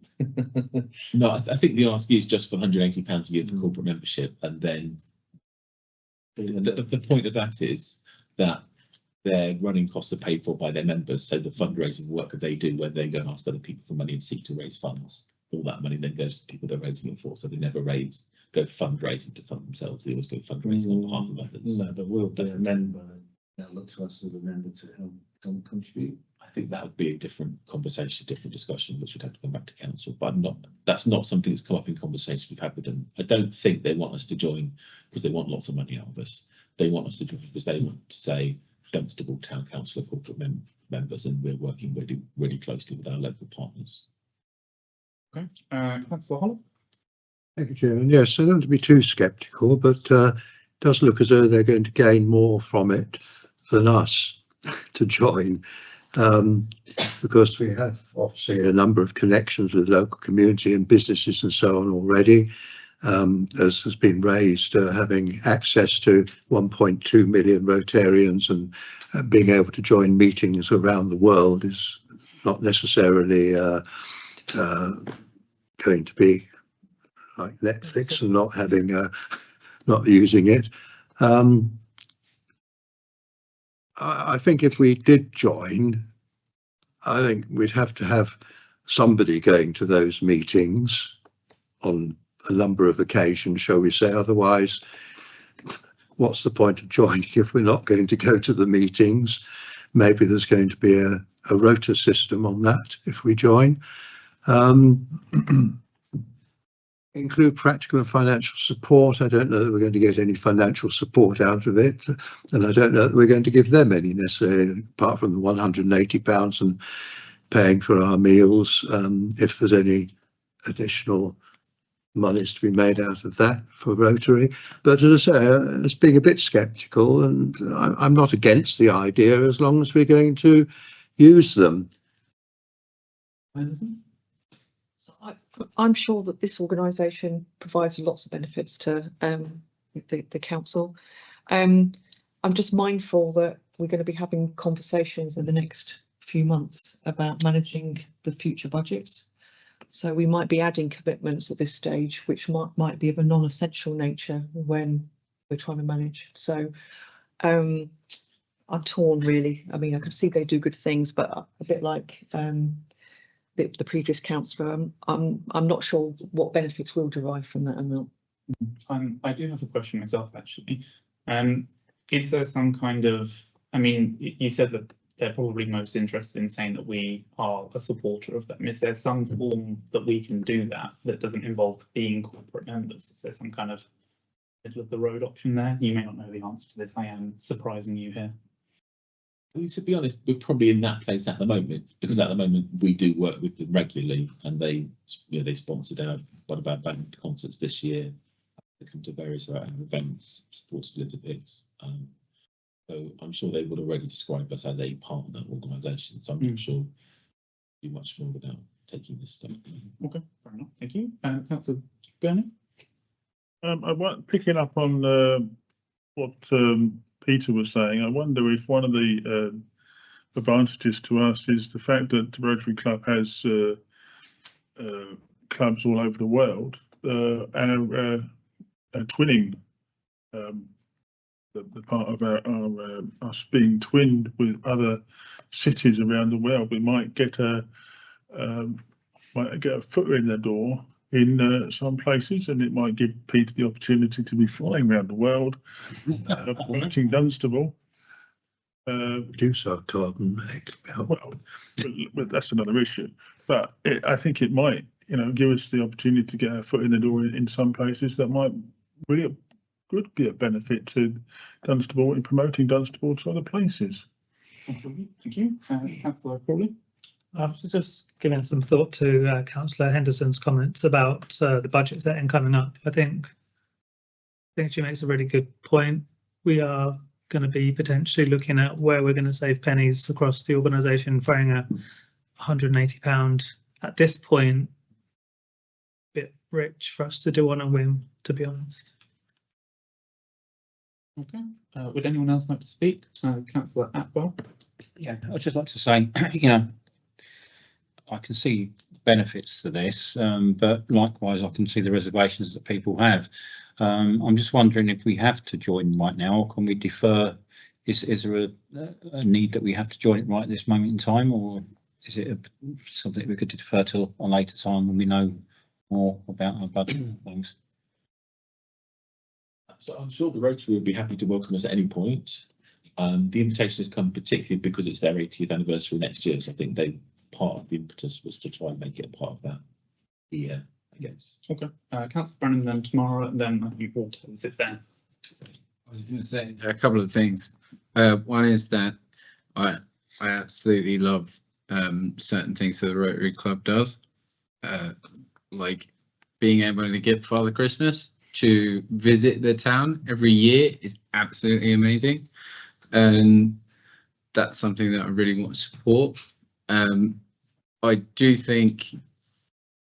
[SPEAKER 2] No, I think the ask is just for £180 a year for corporate membership, and then the point of that is that their running costs are paid for by their members. So the fundraising work that they do, where they go and ask other people for money and seek to raise funds, all that money then goes to people they're raising it for. So they never go fundraising to fund themselves. They always go fundraising on behalf of others.
[SPEAKER 5] No, but we'll be a member that look to us as a member to help contribute.
[SPEAKER 2] I think that would be a different conversation, different discussion, which would have to come back to council. But that's not something that's come up in conversation we've had with them. I don't think they want us to join because they want lots of money out of us. They want us to join because they want to say Dunstable Town Council corporate members, and we're working really, really closely with our local partners.
[SPEAKER 1] Okay, Councillor Holland.
[SPEAKER 8] Thank you, Chairman. Yes, I don't want to be too sceptical, but it does look as though they're going to gain more from it than us to join, because we have obviously a number of connections with local community and businesses and so on already. As has been raised, having access to 1.2 million Rotarians and being able to join meetings around the world is not necessarily going to be like Netflix and not having not using it. I think if we did join, I think we'd have to have somebody going to those meetings on a number of occasions, shall we say. Otherwise, what's the point of joining if we're not going to go to the meetings? Maybe there's going to be a rota system on that if we join. Include practical and financial support. I don't know that we're going to get any financial support out of it, and I don't know that we're going to give them any necessarily, apart from the £180 and paying for our meals, if there's any additional monies to be made out of that for Rotary. But as I say, it's being a bit sceptical, and I'm not against the idea as long as we're going to use them.
[SPEAKER 1] Anderson?
[SPEAKER 13] So I'm sure that this organisation provides lots of benefits to the council. I'm just mindful that we're going to be having conversations in the next few months about managing the future budgets. So we might be adding commitments at this stage, which might be of a non-essential nature when we're trying to manage. So I'm torn, really. I mean, I can see they do good things, but a bit like the previous councillor, I'm not sure what benefits we'll derive from that amount.
[SPEAKER 1] I do have a question myself, actually. Is there some kind of, I mean, you said that they're probably most interested in saying that we are a supporter of them. Is there some form that we can do that doesn't involve being corporate members? Is there some kind of middle of the road option there? You may not know the answer to this. I am surprising you here.
[SPEAKER 2] Well, to be honest, we're probably in that place at the moment, because at the moment we do work with them regularly, and they sponsored one of our band concerts this year. They come to various of our events, supported Litter Pigs. So I'm sure they would already describe us as a partner organisation. So I'm not sure do much more without taking this step.
[SPEAKER 1] Okay, fair enough. Thank you. Councillor Gurney?
[SPEAKER 12] I want picking up on what Peter was saying. I wonder if one of the advantages to us is the fact that the Rotary Club has clubs all over the world, and twinning. The part of our us being twinned with other cities around the world, we might get a foot in the door in some places, and it might give Peter the opportunity to be flying around the world, promoting Dunstable.
[SPEAKER 8] Reduce our carbon
[SPEAKER 12] Well, but that's another issue. But I think it might, give us the opportunity to get our foot in the door in some places that might really could be a benefit to Dunstable in promoting Dunstable to other places.
[SPEAKER 1] Thank you. Councillor Crawley?
[SPEAKER 9] I was just giving some thought to Councillor Henderson's comments about the budget setting coming up. I think she makes a really good point. We are going to be potentially looking at where we're going to save pennies across the organisation, throwing a £180 at this point, a bit rich for us to do on a whim, to be honest.
[SPEAKER 1] Okay. Would anyone else like to speak? Councillor Atwell?
[SPEAKER 5] Yeah, I'd just like to say, I can see benefits to this, but likewise I can see the reservations that people have. I'm just wondering if we have to join right now, or can we defer? Is there a need that we have to join it right at this moment in time, or is it something we could defer till a later time when we know more about our budget and things?
[SPEAKER 2] So I'm sure the Rotary would be happy to welcome us at any point. The invitation has come particularly because it's their 80th anniversary next year, so I think part of the impetus was to try and make it a part of that year, I guess.
[SPEAKER 1] Okay. Councillor Brennan then tomorrow, and then I think we'll close it there.
[SPEAKER 7] I was going to say a couple of things. One is that I absolutely love certain things that the Rotary Club does, like being able to get Father Christmas to visit the town every year is absolutely amazing, and that's something that I really want to support. I do think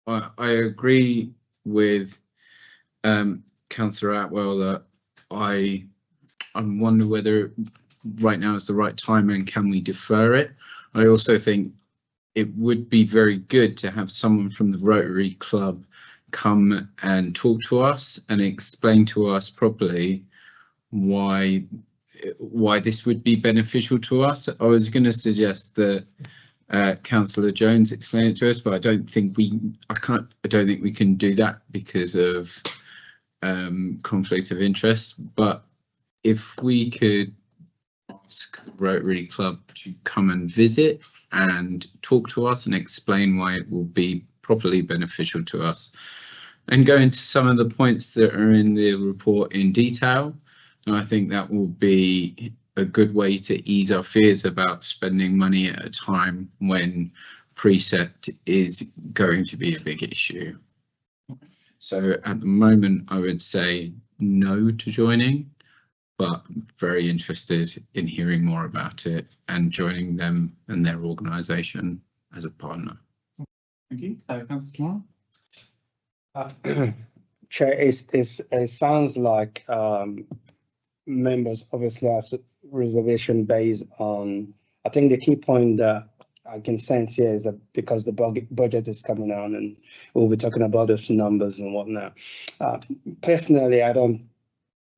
[SPEAKER 7] I agree with Councillor Atwell that I wonder whether right now is the right time and can we defer it. I also think it would be very good to have someone from the Rotary Club come and talk to us and explain to us properly why this would be beneficial to us. I was going to suggest that Councillor Jones explain it to us, but I don't think we can do that because of conflict of interest. But if we could ask the Rotary Club to come and visit and talk to us and explain why it will be properly beneficial to us, and go into some of the points that are in the report in detail, and I think that will be a good way to ease our fears about spending money at a time when precept is going to be a big issue. So at the moment, I would say no to joining, but very interested in hearing more about it and joining them and their organisation as a partner.
[SPEAKER 1] Thank you. Councillor tomorrow.
[SPEAKER 11] Chair, it sounds like members obviously has a reservation based on, I think the key point that I can sense here is that because the budget is coming on and we'll be talking about those numbers and whatnot. Personally, I don't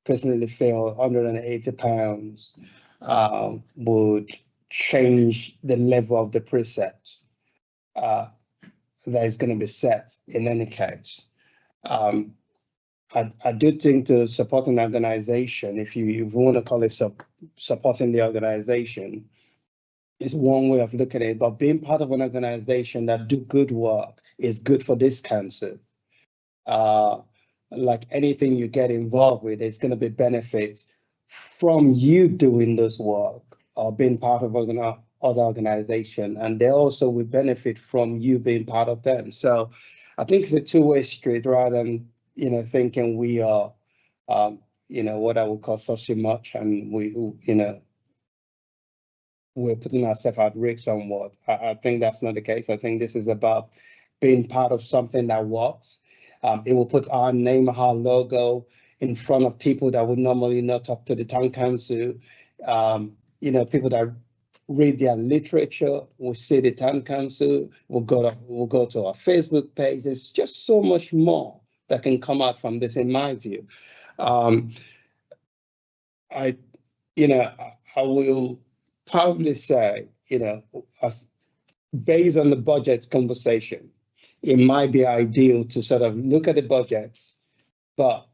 [SPEAKER 11] personally feel £180 would change the level of the preset that is going to be set in any case. I do think to support an organization, if you want to call it supporting the organization, is one way of looking at it. But being part of an organization that do good work is good for this council. Like anything you get involved with, it's going to be benefits from you doing this work or being part of other organization, and they also will benefit from you being part of them. So I think it's a two-way street rather than thinking we are what I would call social much, and we're putting ourselves at risk somewhat. I think that's not the case. I think this is about being part of something that works. It will put our name, our logo in front of people that would normally not talk to the town council. People that read their literature will see the town council, will go to our Facebook page. There's just so much more that can come out from this, in my view. I will probably say, based on the budget conversation, it might be ideal to sort of look at the budgets, but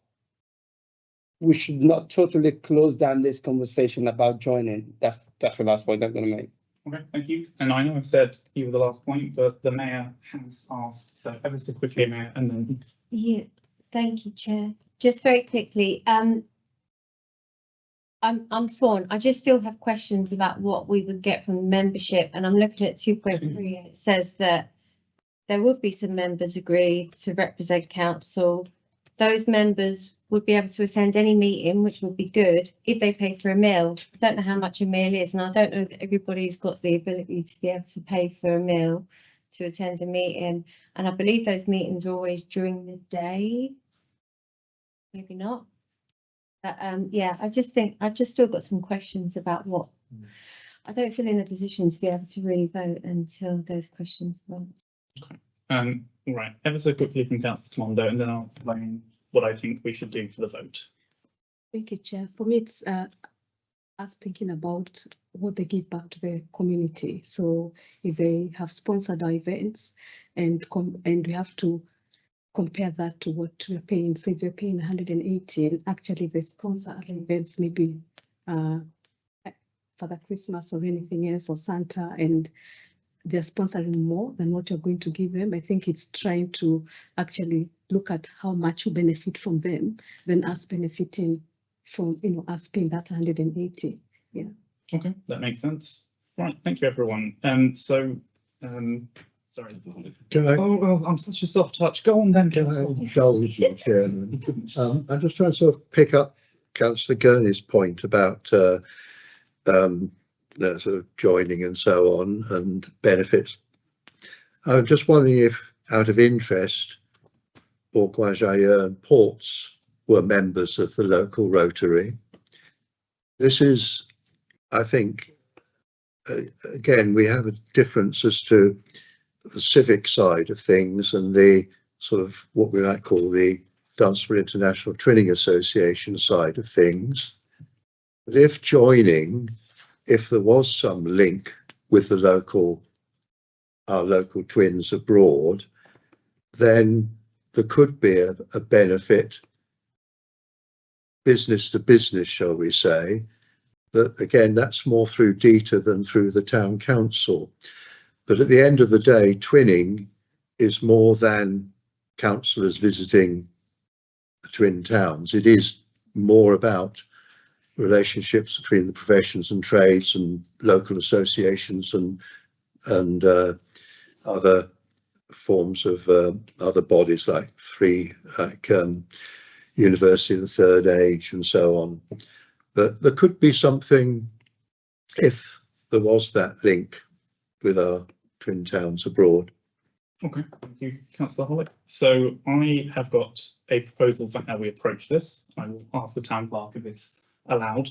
[SPEAKER 11] we should not totally close down this conversation about joining. That's the last point I'm going to make.
[SPEAKER 1] Okay, thank you. And I know I said you were the last point, but the mayor has asked, so ever so quickly, Mayor, and then.
[SPEAKER 10] Yeah, thank you, Chair. Just very quickly, I'm sworn. I just still have questions about what we would get from membership, and I'm looking at 2.3, and it says that there would be some members agreed to represent council. Those members would be able to attend any meeting, which would be good if they pay for a meal. I don't know how much a meal is, and I don't know that everybody's got the ability to be able to pay for a meal to attend a meeting. And I believe those meetings are always during the day. Maybe not. But yeah, I just think I've just still got some questions about what. I don't feel in a position to be able to really vote until those questions are answered.
[SPEAKER 1] Okay. Right, ever so quickly from Councillor Mondo, and then I'll explain what I think we should do for the vote.
[SPEAKER 14] Thank you, Chair. For me, it's us thinking about what they give back to the community. So if they have sponsored our events and we have to compare that to what we're paying. So if we're paying 180, actually they sponsor other events, maybe Father Christmas or anything else, or Santa, and they're sponsoring more than what you're going to give them. I think it's trying to actually look at how much you benefit from them than us benefiting from, us paying that 180. Yeah.
[SPEAKER 1] Okay, that makes sense. Right, thank you, everyone. Sorry.
[SPEAKER 8] Can I?
[SPEAKER 1] Oh, I'm such a soft touch. Go on then,
[SPEAKER 8] Can I indulge you, Chairman? I'm just trying to sort of pick up Councillor Gurney's point about sort of joining and so on and benefits. I'm just wondering if, out of interest, Bourgoin-Jallieu and Ports were members of the local Rotary. This is, I think, again, we have a difference as to the civic side of things and the sort of what we might call the Dunstable International Twinning Association side of things. But if joining, if there was some link with the our local twins abroad, then there could be a benefit, business to business, shall we say. But again, that's more through DETA than through the town council. But at the end of the day, twinning is more than councillors visiting the twin towns. It is more about relationships between the professions and trades and local associations and other forms of other bodies like University of the Third Age and so on. But there could be something if there was that link with our twin towns abroad.
[SPEAKER 1] Okay, thank you, Councillor Holly. So I have got a proposal for how we approach this. I will ask the town clerk if it's allowed.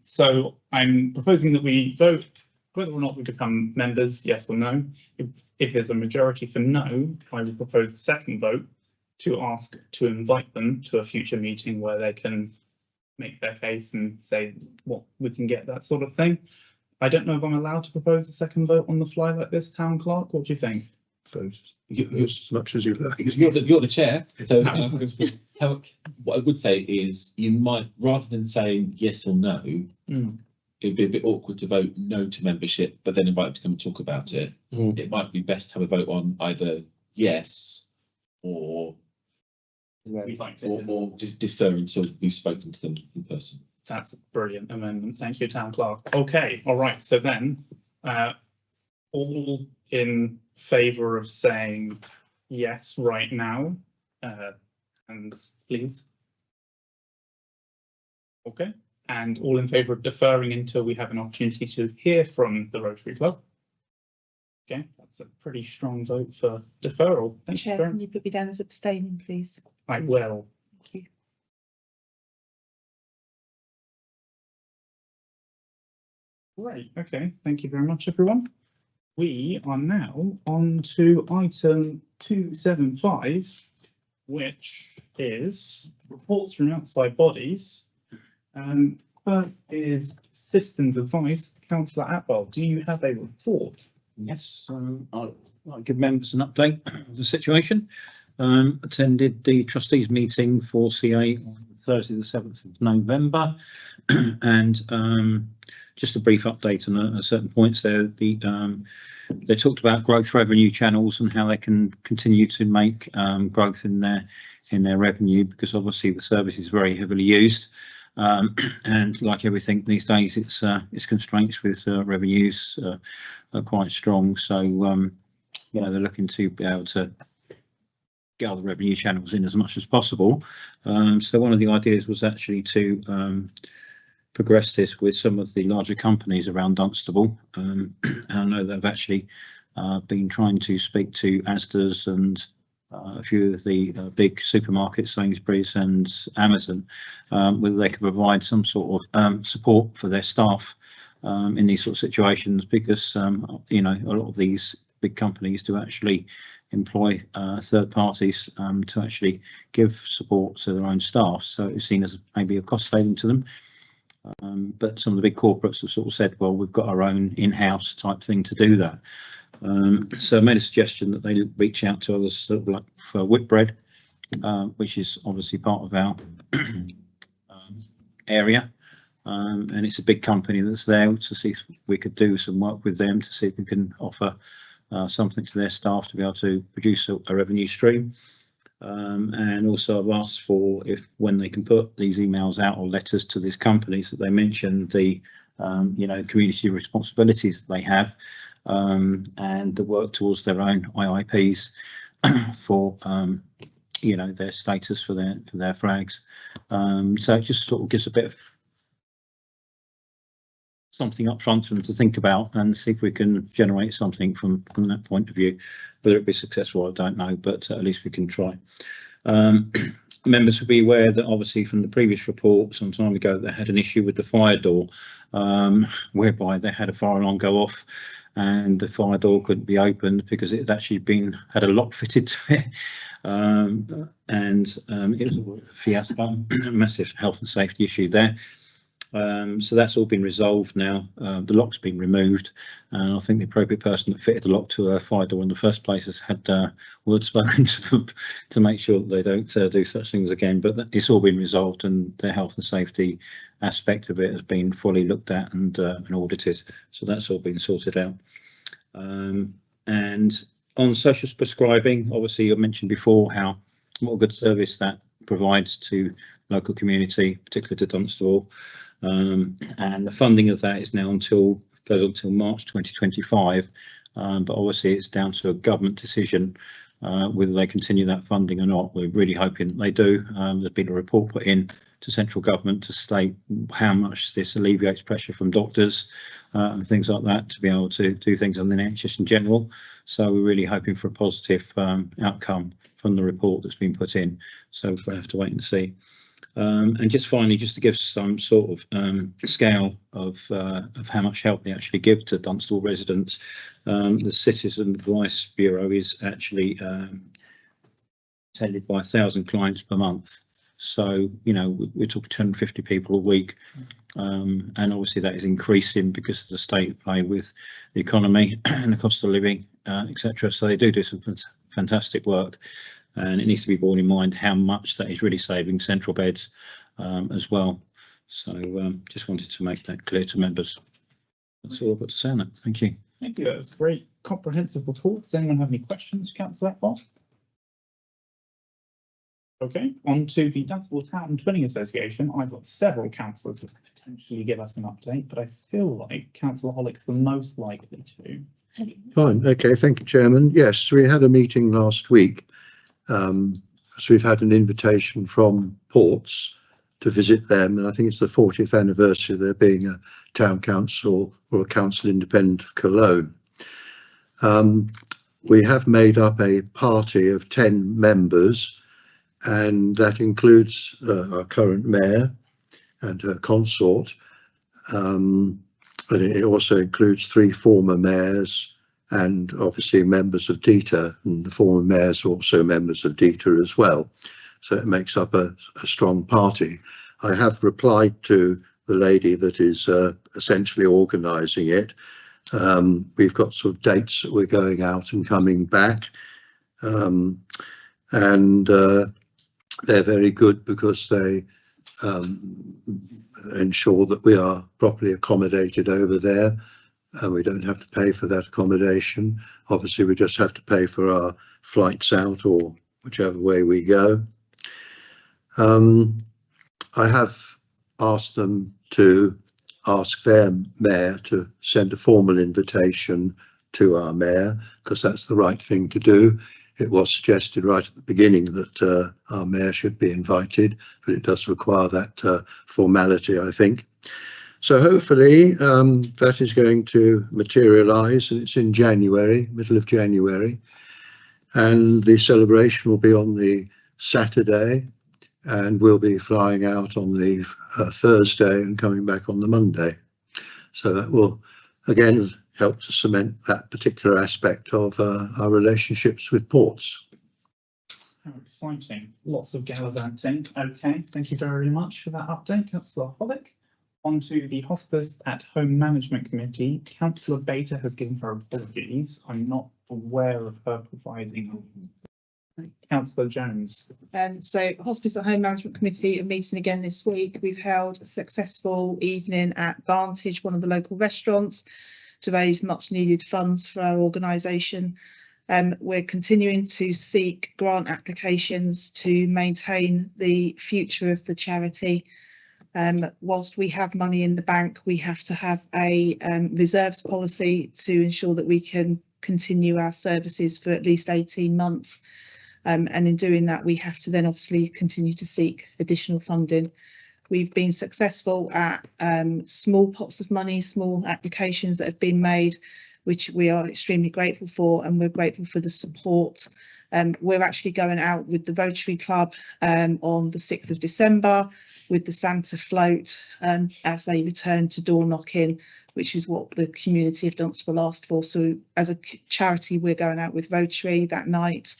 [SPEAKER 1] So I'm proposing that we vote whether or not we become members, yes or no. If there's a majority for no, I will propose a second vote to ask to invite them to a future meeting where they can make their case and say what we can get, that sort of thing. I don't know if I'm allowed to propose a second vote on the fly like this, town clerk. What do you think?
[SPEAKER 8] So as much as you like.
[SPEAKER 2] You're the chair, so what I would say is you might, rather than saying yes or no, it'd be a bit awkward to vote no to membership, but then invite them to come and talk about it. It might be best to have a vote on either yes or defer until we've spoken to them in person.
[SPEAKER 1] That's a brilliant amendment. Thank you, town clerk. Okay, all right. So then, all in favour of saying yes right now, and please. Okay, and all in favour of deferring until we have an opportunity to hear from the Rotary Club. Okay, that's a pretty strong vote for deferral. Thank you
[SPEAKER 3] Chair,
[SPEAKER 1] very
[SPEAKER 3] can you put me down as abstaining, please?
[SPEAKER 1] I will.
[SPEAKER 3] Thank you.
[SPEAKER 1] Great, okay, thank you very much, everyone. We are now on to item 275, which is reports from outside bodies. First is citizens' advice. Councillor Atwell, do you have a report?
[SPEAKER 5] Yes, so I'll give members an update of the situation. Attended the trustees meeting for CA on Thursday the 7th of November and just a brief update on certain points there. They talked about growth revenue channels and how they can continue to make growth in their revenue, because obviously the service is very heavily used. And like everything these days, it's constraints with revenues are quite strong. So you know, they're looking to be able to get other revenue channels in as much as possible. So one of the ideas was actually to progress this with some of the larger companies around Dunstable. I know they've actually been trying to speak to Asda's and a few of the big supermarkets, Sainsbury's and Amazon, whether they could provide some sort of support for their staff in these sort of situations, because you know, a lot of these big companies do actually employ third parties to actually give support to their own staff, so it's seen as maybe a cost saving to them. But some of the big corporates have sort of said, well, we've got our own in-house type thing to do that. So I made a suggestion that they reach out to others, sort of like for Whitbread, which is obviously part of our area, and it's a big company that's there, to see if we could do some work with them to see if we can offer something to their staff to be able to produce a revenue stream. And also I've asked for when they can put these emails out or letters to these companies that they mentioned the you know, community responsibilities that they have, and the work towards their own IIPs for you know, their status for their flags. So it just sort of gives a bit of something up front for them to think about and see if we can generate something from that point of view. Whether it be successful, I don't know, but at least we can try. Members will be aware that obviously from the previous report some time ago they had an issue with the fire door, whereby they had a fire alarm go off and the fire door couldn't be opened because it had actually had a lock fitted to it. And it was a fiasco, a massive health and safety issue there. So that's all been resolved now. The lock's been removed, and I think the appropriate person that fitted the lock to a fire door in the first place has had word spoken to them to make sure that they don't do such things again. But it's all been resolved, and the health and safety aspect of it has been fully looked at and audited. So that's all been sorted out. And on social prescribing, obviously I mentioned before what a good service that provides to local community, particularly to Dunstable. And the funding of that is now goes until March 2025, but obviously it's down to a government decision whether they continue that funding or not. We're really hoping they do. There's been a report put in to central government to state how much this alleviates pressure from doctors and things like that to be able to do things on the NHS in general. So we're really hoping for a positive outcome from the report that's been put in. So we'll have to wait and see. And just finally, just to give some sort of scale of how much help they actually give to Dunstall residents, the Citizen Advice Bureau is actually attended by 1,000 clients per month. So, you know, we're talking 250 people a week. And obviously that is increasing because of the state of play with the economy and the cost of living, etc. So they do some fantastic work. And it needs to be borne in mind how much that is really saving central beds as well. So just wanted to make that clear to members. That's all I've got to say on that. Thank you.
[SPEAKER 1] Thank you. That's a great comprehensive report. Does anyone have any questions for Councillor Ackbar? Okay, on to the Dunstable Town Twinning Association. I've got several councillors who could potentially give us an update, but I feel like Councillor Hollick's the most likely to.
[SPEAKER 8] Fine, okay, thank you, Chairman. Yes, we had a meeting last week. So we've had an invitation from Ports to visit them, and I think it's the 40th anniversary of there being a town council or a council independent of Cologne. We have made up a party of 10 members, and that includes our current mayor and her consort, and it also includes 3 former mayors and obviously members of DETA, and the former mayors are also members of DETA as well. So it makes up a strong party. I have replied to the lady that is essentially organising it. We've got sort of dates that we're going out and coming back, and they're very good because they ensure that we are properly accommodated over there, and we don't have to pay for that accommodation. Obviously, we just have to pay for our flights out or whichever way we go. I have asked them to ask their mayor to send a formal invitation to our mayor, because that's the right thing to do. It was suggested right at the beginning that our mayor should be invited, but it does require that formality, I think. So hopefully that is going to materialise, and it's in January, middle of January, and the celebration will be on the Saturday, and we'll be flying out on the Thursday and coming back on the Monday. So that will again help to cement that particular aspect of our relationships with Ports.
[SPEAKER 1] How exciting. Lots of gallivanting. Okay, thank you very much for that update, Councillor Hollick. On to the Hospice at Home Management Committee. Councillor Bater has given her apologies. I'm not aware of her providing. Councillor Jones.
[SPEAKER 3] So Hospice at Home Management Committee are meeting again this week. We've held a successful evening at Vantage, one of the local restaurants, to raise much needed funds for our organisation. We're continuing to seek grant applications to maintain the future of the charity. Whilst we have money in the bank, we have to have a reserves policy to ensure that we can continue our services for at least 18 months. And in doing that, we have to then obviously continue to seek additional funding. We've been successful at small pots of money, small applications that have been made, which we are extremely grateful for, and we're grateful for the support. We're actually going out with the Rotary Club on the 6th of December with the Santa float as they return to door knocking, which is what the community of Dunstable asked for. So as a charity, we're going out with Rotary that night.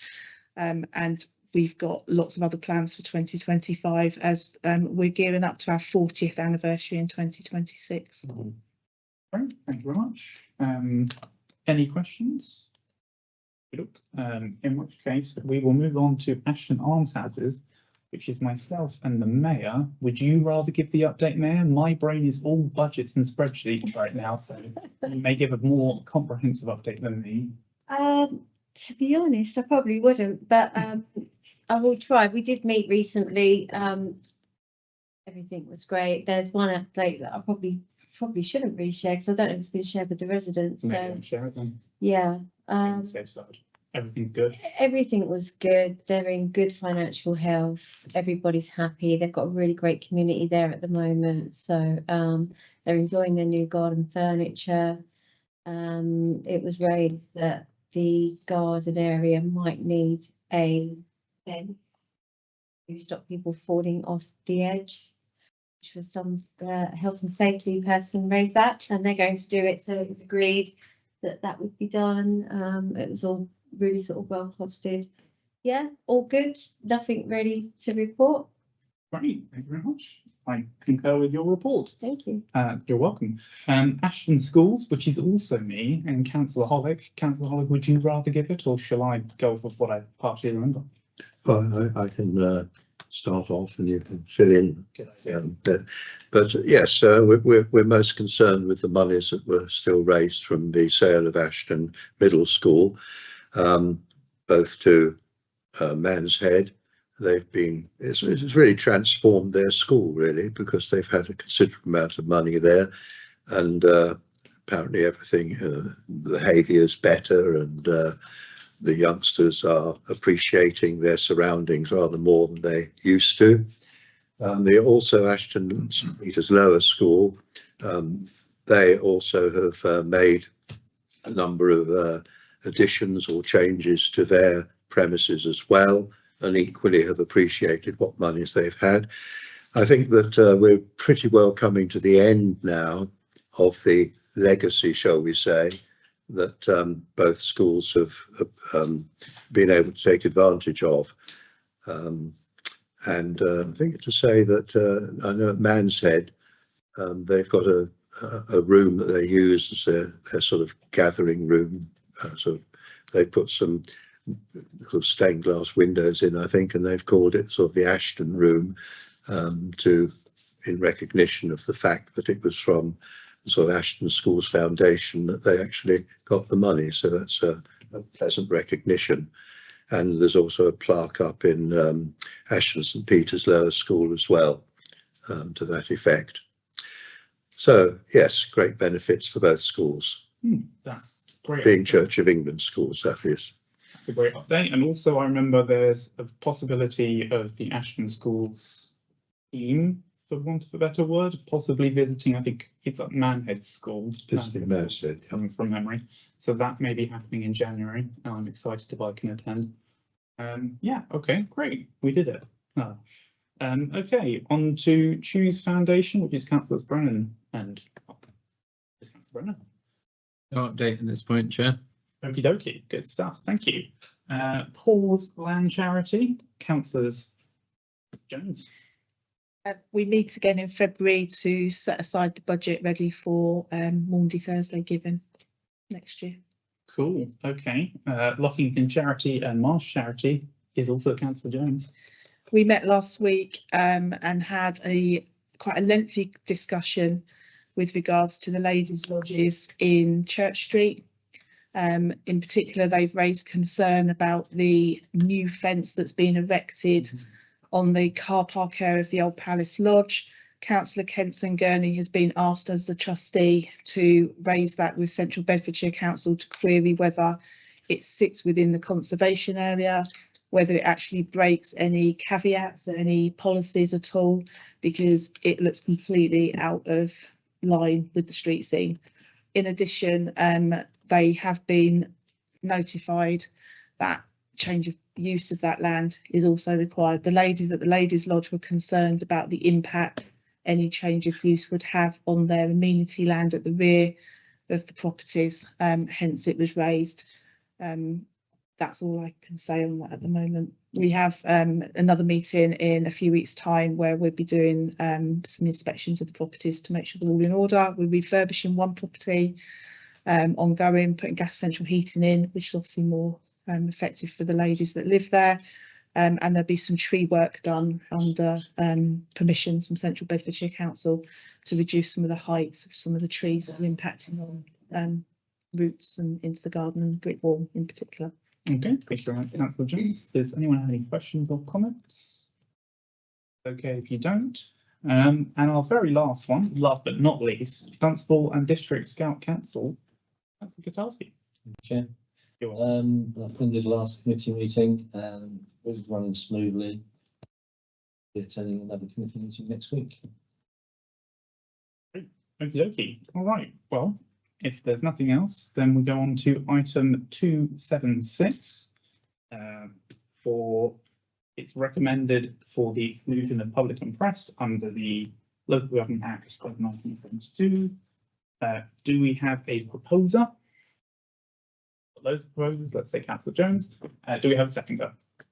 [SPEAKER 3] And we've got lots of other plans for 2025 as we're gearing up to our 40th anniversary in 2026.
[SPEAKER 1] Great, thank you very much. Any questions? In which case we will move on to Ashton Almshouses, which is myself and the mayor. Would you rather give the update, Mayor? My brain is all budgets and spreadsheets right now, so you may give a more comprehensive update than me.
[SPEAKER 10] To be honest, I probably wouldn't, but I will try. We did meet recently. Everything was great. There's one update that I probably shouldn't really share because I don't know if it's been shared with the residents.
[SPEAKER 1] Maybe I'll share it then.
[SPEAKER 10] Yeah.
[SPEAKER 1] Safe side. everything's good.
[SPEAKER 10] Everything was good. They're in good financial health. Everybody's happy. They've got a really great community there at the moment. So they're enjoying their new garden furniture. It was raised that the garden area might need a fence to stop people falling off the edge, which was some health and safety person raised that, and they're going to do it. So it was agreed that that would be done. It was all really sort of well costed. Yeah, all good. Nothing really to report.
[SPEAKER 1] Great, thank you very much. I concur with your report.
[SPEAKER 10] Thank you.
[SPEAKER 1] You're welcome. Ashton Schools, which is also me, and Councillor Hollick. Councillor Hollick, would you rather give it, or shall I go with what I partially remember?
[SPEAKER 8] Well, I can start off and you can fill in. But yes, we're most concerned with the monies that were still raised from the sale of Ashton Middle School, both to Man's Head. They've been, it's really transformed their school really, because they've had a considerable amount of money there, and apparently everything, the behaviour is better, and the youngsters are appreciating their surroundings rather more than they used to. They also, Ashton St Peter's Lower School, they also have made a number of additions or changes to their premises as well, and equally have appreciated what monies they've had. I think that we're pretty well coming to the end now of the legacy, shall we say, that both schools have been able to take advantage of. And I think to say that I know at Man's Head, they've got a room that they use as their sort of gathering room. They put some sort of stained glass windows in, I think, and they've called it sort of the Ashton Room, in recognition of the fact that it was from the sort of Ashton Schools Foundation that they actually got the money. So that's a pleasant recognition. And there's also a plaque up in Ashton St Peter's Lower School as well, to that effect. So yes, great benefits for both schools.
[SPEAKER 1] That's great.
[SPEAKER 8] Being Church of England schools, that is.
[SPEAKER 1] That's a great update. And also I remember there's a possibility of the Ashton Schools team, for want of a better word, possibly visiting, I think it's at Manhead School.
[SPEAKER 8] Manhead,
[SPEAKER 1] from memory. So that may be happening in January. And I'm excited if I can attend. Yeah, okay, great. We did it. Okay, on to Choose Foundation, which is Councillors Brennan and Councillor Brennan.
[SPEAKER 7] No update at this point, Chair.
[SPEAKER 1] Okie dokie, good stuff, thank you. Paul's Land Charity, Councillors Jones.
[SPEAKER 3] We meet again in February to set aside the budget ready for Maundy Thursday giving next year.
[SPEAKER 1] Cool, okay. Lockington Charity and Marsh Charity is also Councillor Jones.
[SPEAKER 3] We met last week and had quite a lengthy discussion with regards to the ladies' lodges in Church Street. In particular, they've raised concern about the new fence that's been erected on the car park area of the Old Palace Lodge. Councillor Kenson Gurney has been asked as the trustee to raise that with Central Bedfordshire Council to query whether it sits within the conservation area, whether it actually breaks any caveats or any policies at all, because it looks completely out of line with the street scene. In addition, they have been notified that change of use of that land is also required. The ladies at the Ladies Lodge were concerned about the impact any change of use would have on their amenity land at the rear of the properties, hence it was raised. That's all I can say on that at the moment. We have another meeting in a few weeks' time where we'll be doing some inspections of the properties to make sure they're all in order. We're refurbishing one property, ongoing, putting gas central heating in, which is obviously more effective for the ladies that live there. And there'll be some tree work done under permissions from Central Bedfordshire Council to reduce some of the heights of some of the trees that are impacting on roots and into the garden and brick wall in particular.
[SPEAKER 1] Okay, thank you very much, Councillor Jones. Does anyone have any questions or comments? Okay, if you don't. And our very last one, last but not least, Dunstable and District Scout Council, Councillor Katarski.
[SPEAKER 2] Chair. I attended the last committee meeting and it was running smoothly. Be attending another committee meeting next week.
[SPEAKER 1] Okie dokie. All right. Well, if there's nothing else, then we go on to item 276. For it's recommended for the exclusion of public and press under the Local Government Act of 1972. Do we have a proposer? For those proposers, let's say Councillor Jones. Do we have a seconder?